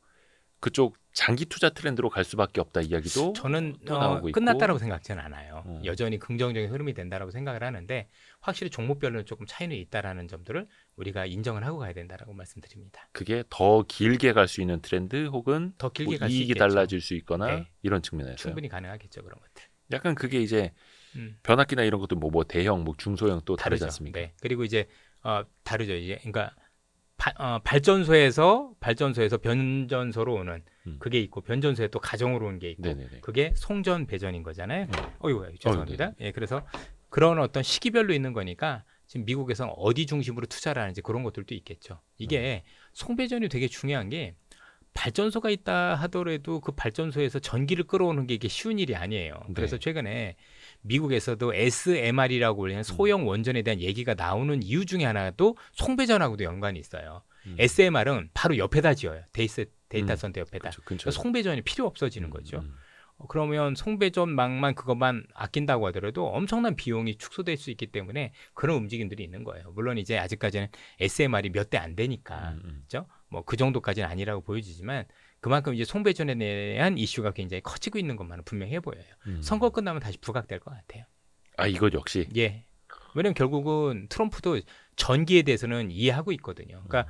그쪽 장기 투자 트렌드로 갈 수밖에 없다 이야기도 저는 또 나오고 있고. 끝났다라고 생각하지는 않아요. 어. 여전히 긍정적인 흐름이 된다라고 생각을 하는데 확실히 종목별로는 조금 차이는 있다라는 점들을 우리가 인정을 하고 가야 된다라고 말씀드립니다. 그게 더 길게 갈 수 있는 트렌드 혹은 더 길게 뭐 갈 수 이익이 있겠죠. 달라질 수 있거나 네. 이런 측면에서 충분히 가능하겠죠 그런 것들. 약간 그게 이제 음. 변압기나 이런 것도 뭐 대형, 뭐 중소형 또 다르지 다르죠. 않습니까? 네. 그리고 이제 다르죠. 이제 그러니까 발전소에서 변전소로 오는 그게 있고 변전소에 또 가정으로 오는 게 있고 네네네. 그게 송전 배전인 거잖아요. 어이구 죄송합니다. 네. 예, 그래서 그런 어떤 시기별로 있는 거니까 지금 미국에서 어디 중심으로 투자를 하는지 그런 것들도 있겠죠. 이게 송배전이 되게 중요한 게 발전소가 있다 하더라도 그 발전소에서 전기를 끌어오는 게 이게 쉬운 일이 아니에요. 그래서 네. 최근에 미국에서도 SMR이라고 불리는 소형 원전에 대한 얘기가 나오는 이유 중에 하나도 송배전하고도 연관이 있어요. SMR은 바로 옆에다 지어요. 데이터 센터 옆에다. 그렇죠. 근처에. 그러니까 송배전이 필요 없어지는 거죠. 그러면 송배전망만 그것만 아낀다고 하더라도 엄청난 비용이 축소될 수 있기 때문에 그런 움직임들이 있는 거예요. 물론 이제 아직까지는 SMR이 몇 대 안 되니까 그렇죠? 뭐 그 정도까지는 아니라고 보여지지만 그만큼 이제 송배전에 대한 이슈가 굉장히 커지고 있는 것만은 분명해 보여요. 선거 끝나면 다시 부각될 것 같아요. 아 이거 역시 예. 왜냐면 결국은 트럼프도 전기에 대해서는 이해하고 있거든요. 그러니까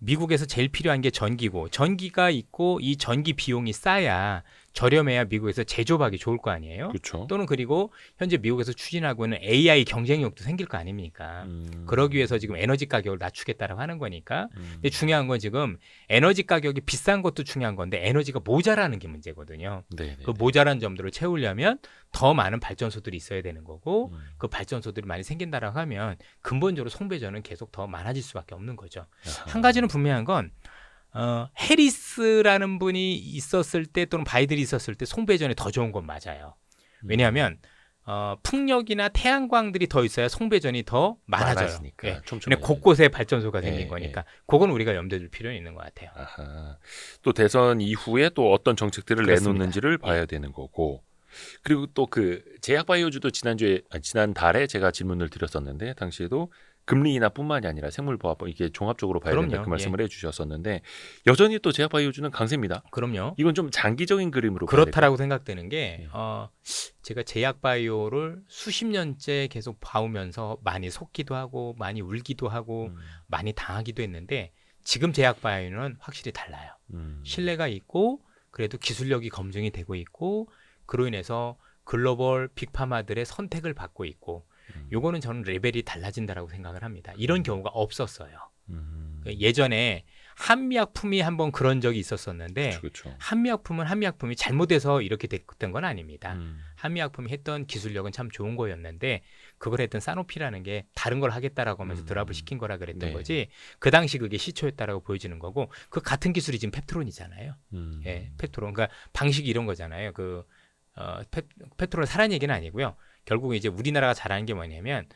미국에서 제일 필요한 게 전기고 전기가 있고 이 전기 비용이 싸야 저렴해야 미국에서 제조업하기 좋을 거 아니에요. 그렇죠. 또는 그리고 현재 미국에서 추진하고 있는 AI 경쟁력도 생길 거 아닙니까? 그러기 위해서 지금 에너지 가격을 낮추겠다라고 하는 거니까. 근데 중요한 건 지금 에너지 가격이 비싼 것도 중요한 건데 에너지가 모자라는 게 문제거든요. 네네. 그 모자란 점들을 채우려면 더 많은 발전소들이 있어야 되는 거고 그 발전소들이 많이 생긴다라고 하면 근본적으로 송배전은 계속 더 많아질 수밖에 없는 거죠. 한 가지는 분명한 건 해리스라는 분이 있었을 때 또는 바이든이 있었을 때 송배전이 더 좋은 건 맞아요. 왜냐하면 풍력이나 태양광들이 더 있어야 송배전이 더 많아져요. 많아지니까, 예. 촘촘해지니까. 근데 곳곳에 발전소가 생긴 예, 거니까 그건 우리가 염두에 둘 필요는 있는 것 같아요. 아하. 또 대선 이후에 또 어떤 정책들을 그렇습니다. 내놓는지를 봐야 되는 거고. 그리고 또 그 제약바이오주도 지난달에 제가 질문을 드렸었는데 당시에도 금리 인하뿐만이 아니라 생물보호법 이게 종합적으로 봐야 된다 그럼요. 그 말씀을 해주셨었는데 여전히 또 제약바이오주는 강세입니다. 그럼요. 이건 좀 장기적인 그림으로 봐야 그렇다라고 생각되는 게 예. 제가 제약바이오를 수십 년째 계속 봐오면서 많이 속기도 하고 많이 울기도 하고 많이 당하기도 했는데 지금 제약바이오는 확실히 달라요. 신뢰가 있고 그래도 기술력이 검증이 되고 있고 그로 인해서 글로벌 빅파마들의 선택을 받고 있고 요거는 저는 레벨이 달라진다라고 생각을 합니다. 이런 경우가 없었어요. 예전에 한미약품이 한번 그런 적이 있었었는데 그렇죠. 한미약품이 잘못해서 이렇게 됐던 건 아닙니다. 한미약품이 했던 기술력은 참 좋은 거였는데 그걸 했던 사노피라는 게 다른 걸 하겠다라고 하면서 드랍을 시킨 거라 그랬던 네. 거지 그 당시 그게 시초였다라고 보여지는 거고 그 같은 기술이 지금 펩트론이잖아요. 예, 펩트론. 그러니까 방식이 이런 거잖아요. 펩트론을 사라는 얘기는 아니고요. 결국 이제 우리나라가 잘하는 게 뭐냐면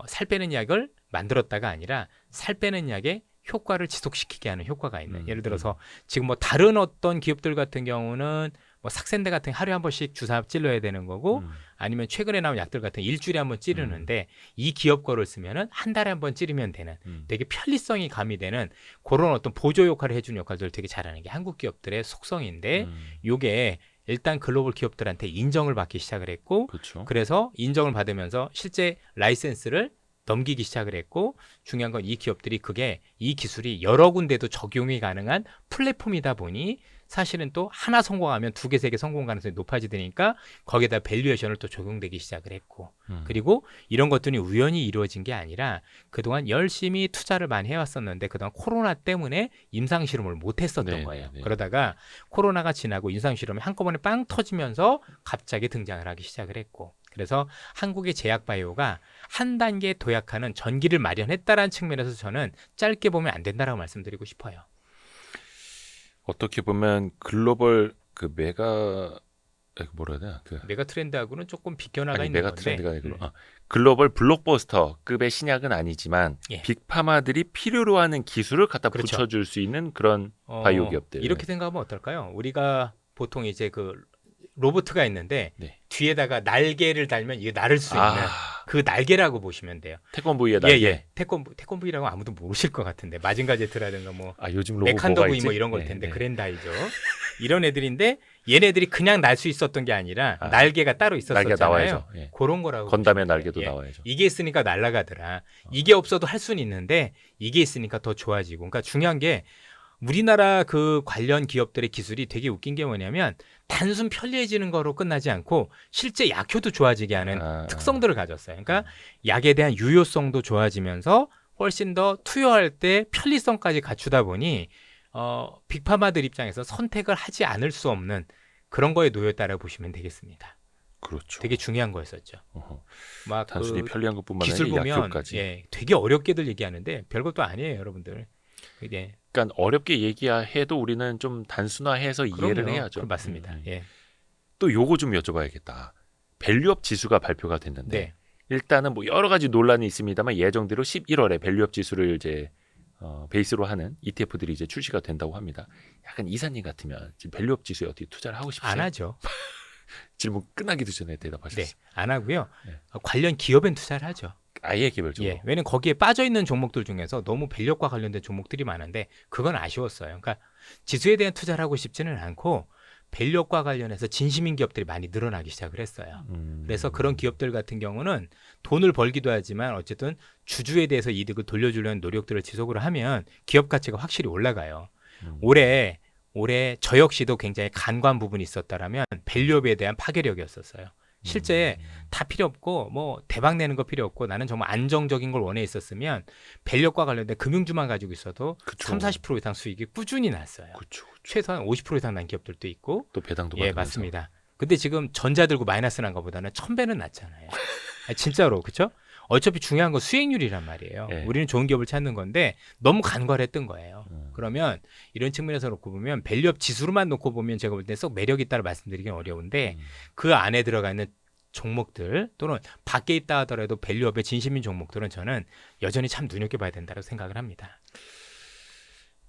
살 빼는 약을 만들었다가 아니라 살 빼는 약의 효과를 지속시키게 하는 효과가 있는. 예를 들어서 지금 뭐 다른 어떤 기업들 같은 경우는 뭐 삭센데 같은 하루에 한 번씩 주사 찔러야 되는 거고 아니면 최근에 나온 약들 같은 일주일에 한 번 찌르는데 이 기업 거를 쓰면은 한 달에 한 번 찌르면 되는 되게 편리성이 가미되는 그런 어떤 보조 역할을 해주는 역할들을 되게 잘하는 게 한국 기업들의 속성인데 요게 일단 글로벌 기업들한테 인정을 받기 시작을 했고 그렇죠. 그래서 인정을 받으면서 실제 라이센스를 넘기기 시작을 했고 중요한 건 이 기업들이 그게 이 기술이 여러 군데도 적용이 가능한 플랫폼이다 보니 사실은 또 하나 성공하면 두 개, 세 개 성공 가능성이 높아지니까 거기에다 밸류에이션을 또 적용되기 시작을 했고 그리고 이런 것들이 우연히 이루어진 게 아니라 그동안 열심히 투자를 많이 해왔었는데 그동안 코로나 때문에 임상실험을 못했었던 거예요. 그러다가 코로나가 지나고 임상실험이 한꺼번에 빵 터지면서 갑자기 등장을 하기 시작을 했고 그래서 한국의 제약바이오가 한 단계 도약하는 전기를 마련했다라는 측면에서 저는 짧게 보면 안 된다라고 말씀드리고 싶어요. 어떻게 보면 글로벌 그 뭐라 해야 되나 메가 트렌드하고는 조금 비껴나가 아니, 있는 메가 건데 트렌드가 아니고 글로벌 블록버스터급의 신약은 아니지만 예. 빅파마들이 필요로 하는 기술을 갖다 그렇죠. 붙여줄 수 있는 그런 바이오 기업들. 이렇게 생각하면 어떨까요? 우리가 보통 이제 그 로봇가 있는데 네. 뒤에다가 날개를 달면 이게 날을 수 있는 그 날개라고 보시면 돼요. 태권브이의 날개. 예. 태권브이라고 아무도 모르실 것 같은데 마징가 제트라든가 뭐 요즘 로봇 메칸더 뭐가 부이 있지? 뭐 이런 걸 텐데 그랜다이죠. 이런 애들인데 얘네들이 그냥 날 수 있었던 게 아니라 날개가 따로 있었잖아요. 날개가 나와야죠. 예. 그런 거라고. 건담의 보시면 돼요. 날개도 예. 나와야죠. 이게 있으니까 날아가더라. 이게 없어도 할 수는 있는데 이게 있으니까 더 좋아지고. 그러니까 중요한 게 우리나라 그 관련 기업들의 기술이 되게 웃긴 게 뭐냐면 단순 편리해지는 거로 끝나지 않고 실제 약효도 좋아지게 하는 특성들을 가졌어요. 그러니까 약에 대한 유효성도 좋아지면서 훨씬 더 투여할 때 편리성까지 갖추다 보니 빅파마들 입장에서 선택을 하지 않을 수 없는 그런 거에 놓였다라고 보시면 되겠습니다. 그렇죠. 되게 중요한 거였었죠. 막 단순히 편리한 것뿐만 기술 아니라 보면 약효까지. 되게 어렵게들 얘기하는데 별것도 아니에요, 여러분들. 이게 그러니까 어렵게 얘기해도 우리는 좀 단순화해서 이해를 해야죠. 그럼 맞습니다. 예. 또 요거 좀 여쭤봐야겠다. 밸류업 지수가 발표가 됐는데 네. 일단은 뭐 여러 가지 논란이 있습니다만 예정대로 11월에 밸류업 지수를 이제 베이스로 하는 ETF들이 이제 출시가 된다고 합니다. 약간 이사님 같으면 지금 밸류업 지수에 어떻게 투자를 하고 싶으세요? 안 하죠. 질문 끝나기도 전에 대답하셨어요. 네, 안 하고요. 네. 관련 기업엔 투자를 하죠. 아예 개별적으로. 예, 왜냐면 거기에 빠져 있는 종목들 중에서 너무 밸류업과 관련된 종목들이 많은데 그건 아쉬웠어요. 그러니까 지수에 대한 투자를 하고 싶지는 않고 밸류업과 관련해서 진심인 기업들이 많이 늘어나기 시작을 했어요. 그래서 그런 기업들 같은 경우는 돈을 벌기도 하지만 어쨌든 주주에 대해서 이득을 돌려주려는 노력들을 지속을 하면 기업 가치가 확실히 올라가요. 올해 올해 저 역시도 굉장히 간과한 부분이 있었다라면 밸류업에 대한 파괴력이었었어요. 실제 다 필요 없고 뭐 대박 내는 거 필요 없고 나는 정말 안정적인 걸 원해 있었으면 밸류업과 관련된 금융주만 가지고 있어도 그쵸. 30-40% 이상 수익이 꾸준히 났어요. 그쵸. 최소한 50% 이상 난 기업들도 있고. 또 배당도 예, 받으면서. 맞습니다. 근데 지금 전자 들고 마이너스 난 것보다는 1000배는 낫잖아요. 아니, 진짜로 그렇죠? 어차피 중요한 건 수익률이란 말이에요. 예. 우리는 좋은 기업을 찾는 건데 너무 간과를 했던 거예요. 그러면 이런 측면에서 놓고 보면 밸류업 지수로만 놓고 보면 제가 볼 때 썩 매력 있다고 말씀드리긴 어려운데 그 안에 들어가 있는 종목들 또는 밖에 있다 하더라도 밸류업의 진심인 종목들은 저는 여전히 참 눈여겨봐야 된다고 생각을 합니다.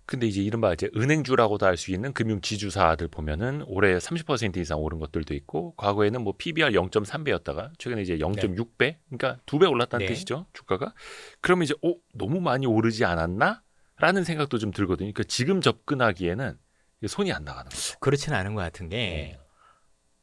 근데 이제 이른바 이제 은행주라고도 할 수 있는 금융 지주사들 보면은 올해 30% 이상 오른 것들도 있고 과거에는 뭐 PBR 0.3배였다가 최근에 이제 0.6배, 그러니까 2배 올랐다는 네. 뜻이죠 주가가. 그러면 이제 너무 많이 오르지 않았나?라는 생각도 좀 들거든요. 그러니까 지금 접근하기에는 손이 안 나가는 거죠. 그렇지는 않은 것 같은 게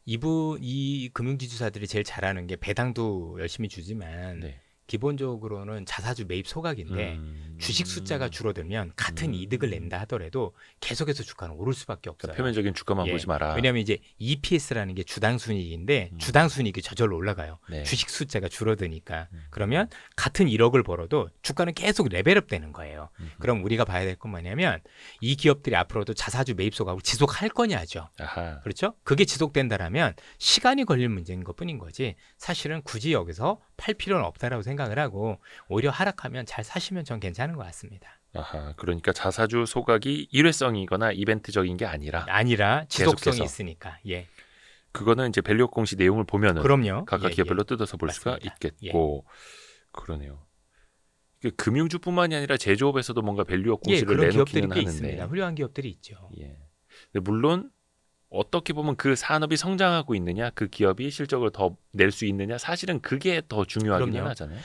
이 금융지주사들이 제일 잘하는 게 배당도 열심히 주지만 네. 기본적으로는 자사주 매입 소각인데 주식 숫자가 줄어들면 같은 이득을 낸다 하더라도 계속해서 주가는 오를 수밖에 없어요. 그러니까 표면적인 주가만 예. 보지 마라. 왜냐하면 이제 EPS라는 게 주당 순이익인데 주당 순이익이 저절로 올라가요. 네. 주식 숫자가 줄어드니까. 그러면 같은 1억을 벌어도 주가는 계속 레벨업 되는 거예요. 그럼 우리가 봐야 될 건 뭐냐면 이 기업들이 앞으로도 자사주 매입 소각을 지속할 거냐죠. 아하. 그렇죠? 그게 지속된다라면 시간이 걸릴 문제인 것뿐인 거지 사실은 굳이 여기서 팔 필요는 없다라고 생각을 하고 오히려 하락하면 잘 사시면 전 괜찮은 것 같습니다. 아하. 그러니까 자사주 소각이 일회성이거나 이벤트적인 게 아니라 지속성이 계속해서. 있으니까. 예. 그거는 이제 밸류업 공시 내용을 보면은 그럼요. 각각 예, 기업별로 뜯어서 볼 수가 맞습니다. 있겠고. 그러네요. 이게 금융주뿐만이 아니라 제조업에서도 뭔가 밸류업 예, 공시를 그런 기업들이 내놓기는 꽤 하는데. 있습니다. 훌륭한 기업들이 있죠. 예. 근데 물론 어떻게 보면 그 산업이 성장하고 있느냐, 그 기업이 실적을 더 낼 수 있느냐, 사실은 그게 더 중요하긴 그럼요. 하잖아요.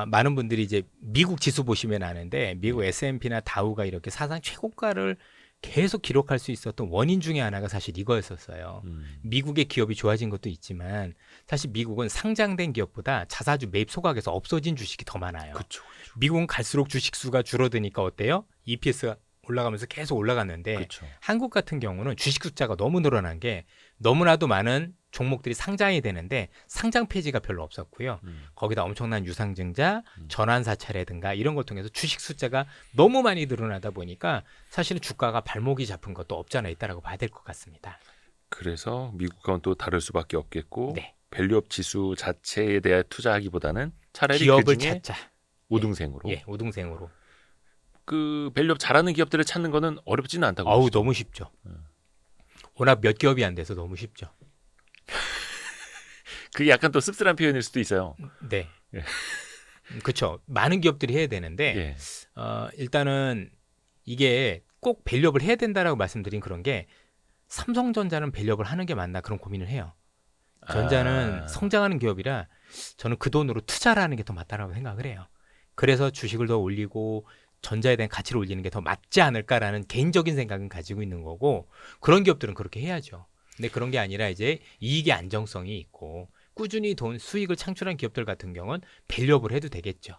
많은 분들이 이제 미국 지수 보시면 아는데 미국 S&P나 다우가 이렇게 사상 최고가를 계속 기록할 수 있었던 원인 중에 하나가 사실 이거였었어요. 미국의 기업이 좋아진 것도 있지만 사실 미국은 상장된 기업보다 자사주 매입 소각에서 없어진 주식이 더 많아요. 그렇죠. 미국은 갈수록 주식 수가 줄어드니까 어때요? EPS가 올라가면서 계속 올라갔는데 그렇죠. 한국 같은 경우는 주식 숫자가 너무 늘어난 게 너무나도 많은 종목들이 상장이 되는데 상장 폐지가 별로 없었고요. 거기다 엄청난 유상증자, 전환사채라든가 이런 걸 통해서 주식 숫자가 너무 많이 늘어나다 보니까 사실은 주가가 발목이 잡힌 것도 없잖아 있다라고 봐야 될 것 같습니다. 그래서 미국과는 또 다를 수밖에 없겠고 네. 밸류업 지수 자체에 대해 투자하기보다는 차라리 기업을 그중에 찾자. 우등생으로. 예, 우등생으로. 그 밸류업 잘하는 기업들을 찾는 거는 어렵지는 않다고. 어우, 보시죠. 너무 쉽죠. 워낙 몇 기업이 안 돼서 너무 쉽죠. 그게 약간 또 씁쓸한 표현일 수도 있어요. 네. 예. 그렇죠. 많은 기업들이 해야 되는데 예. 일단은 이게 꼭 밸류업을 해야 된다라고 말씀드린 그런 게 삼성전자는 밸류업을 하는 게 맞나 그런 고민을 해요. 전자는 성장하는 기업이라 저는 그 돈으로 투자를 하는 게 더 맞다라고 생각을 해요. 그래서 주식을 더 올리고 전자에 대한 가치를 올리는 게 더 맞지 않을까라는 개인적인 생각은 가지고 있는 거고 그런 기업들은 그렇게 해야죠. 근데 그런 게 아니라 이제 이익의 안정성이 있고 꾸준히 수익을 창출한 기업들 같은 경우는 밸류업을 해도 되겠죠.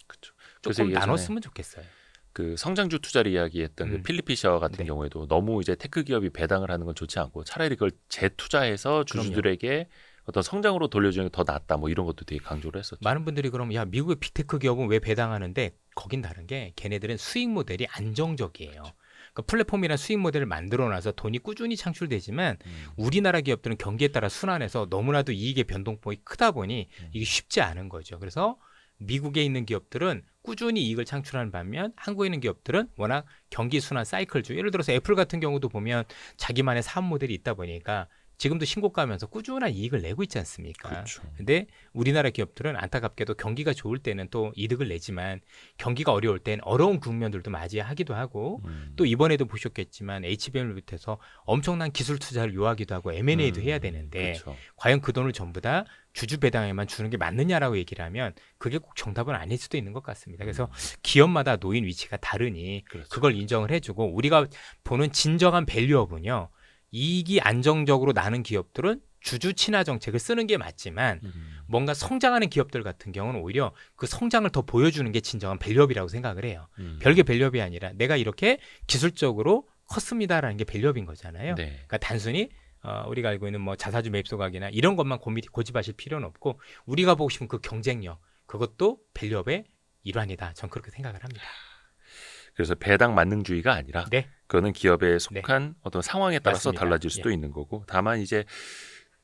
그렇죠. 조금 나눴으면 좋겠어요. 그 성장주 투자를 이야기했던 그 필리피셔 같은 네. 경우에도 너무 이제 테크 기업이 배당을 하는 건 좋지 않고 차라리 그걸 재투자해서 주주들에게 어떤 성장으로 돌려주는 게 더 낫다 뭐 이런 것도 되게 강조를 했었죠. 많은 분들이 그럼 야 미국의 빅테크 기업은 왜 배당하는데 거긴 다른 게 걔네들은 수익 모델이 안정적이에요. 그러니까 플랫폼이나 수익 모델을 만들어놔서 돈이 꾸준히 창출되지만 우리나라 기업들은 경기에 따라 순환해서 너무나도 이익의 변동폭이 크다 보니 이게 쉽지 않은 거죠. 그래서 미국에 있는 기업들은 꾸준히 이익을 창출하는 반면 한국에 있는 기업들은 워낙 경기 순환 사이클주 예를 들어서 애플 같은 경우도 보면 자기만의 사업 모델이 있다 보니까 지금도 신고가면서 꾸준한 이익을 내고 있지 않습니까? 그렇죠. 근데 우리나라 기업들은 안타깝게도 경기가 좋을 때는 또 이득을 내지만 경기가 어려울 땐 어려운 국면들도 맞이하기도 하고 또 이번에도 보셨겠지만 HBM을 비롯해서 엄청난 기술 투자를 요하기도 하고 M&A도 해야 되는데 그렇죠. 과연 그 돈을 전부 다 주주 배당에만 주는 게 맞느냐라고 얘기를 하면 그게 꼭 정답은 아닐 수도 있는 것 같습니다. 그래서 기업마다 놓인 위치가 다르니 그렇죠. 그걸 인정을 해주고 우리가 보는 진정한 밸류업은요. 이익이 안정적으로 나는 기업들은 주주 친화 정책을 쓰는 게 맞지만 뭔가 성장하는 기업들 같은 경우는 오히려 그 성장을 더 보여주는 게 진정한 밸류업이라고 생각을 해요. 별게 밸류업이 아니라 내가 이렇게 기술적으로 컸습니다라는 게 밸류업인 거잖아요. 네. 그러니까 단순히 우리가 알고 있는 뭐 자사주 매입 소각이나 이런 것만 고집하실 필요는 없고 우리가 보고 싶은 그 경쟁력 그것도 밸류업의 일환이다. 전 그렇게 생각을 합니다. 그래서 배당 만능주의가 아니라 네. 그거는 기업에 속한 어떤 상황에 따라서 맞습니다. 달라질 수도 있는 거고 다만 이제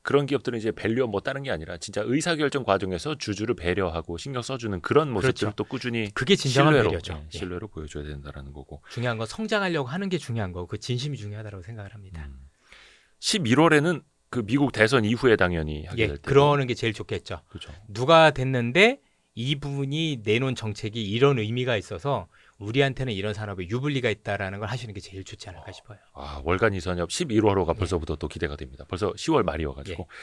그런 기업들은 이제 밸류업 뭐 다른 게 아니라 진짜 의사결정 과정에서 주주를 배려하고 신경 써주는 그런 모습들을 그렇죠. 또 꾸준히 그게 진정한 신뢰로, 배려죠. 네, 예. 신뢰로 보여줘야 된다라는 거고. 중요한 건 성장하려고 하는 게 중요한 거고 그 진심이 중요하다고 생각을 합니다. 11월에는 그 미국 대선 이후에 당연히 하게 예, 될 테고. 그러는 게 제일 좋겠죠. 그렇죠. 누가 됐는데 이분이 내놓은 정책이 이런 의미가 있어서 우리한테는 이런 산업에 유불리가 있다라는 걸 하시는 게 제일 좋지 않을까 싶어요. 아, 월간 이선엽 11월호가 벌써부터 또 기대가 됩니다. 벌써 10월 말이어가지고 예.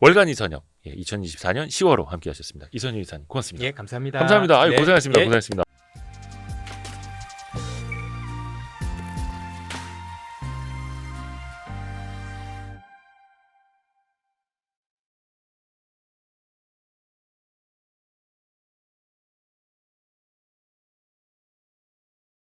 월간 이선엽 2024년 10월호 함께하셨습니다. 이선엽 이사님 고맙습니다. 예, 감사합니다. 감사합니다. 아유, 네. 고생하셨습니다. 예. 고생하셨습니다.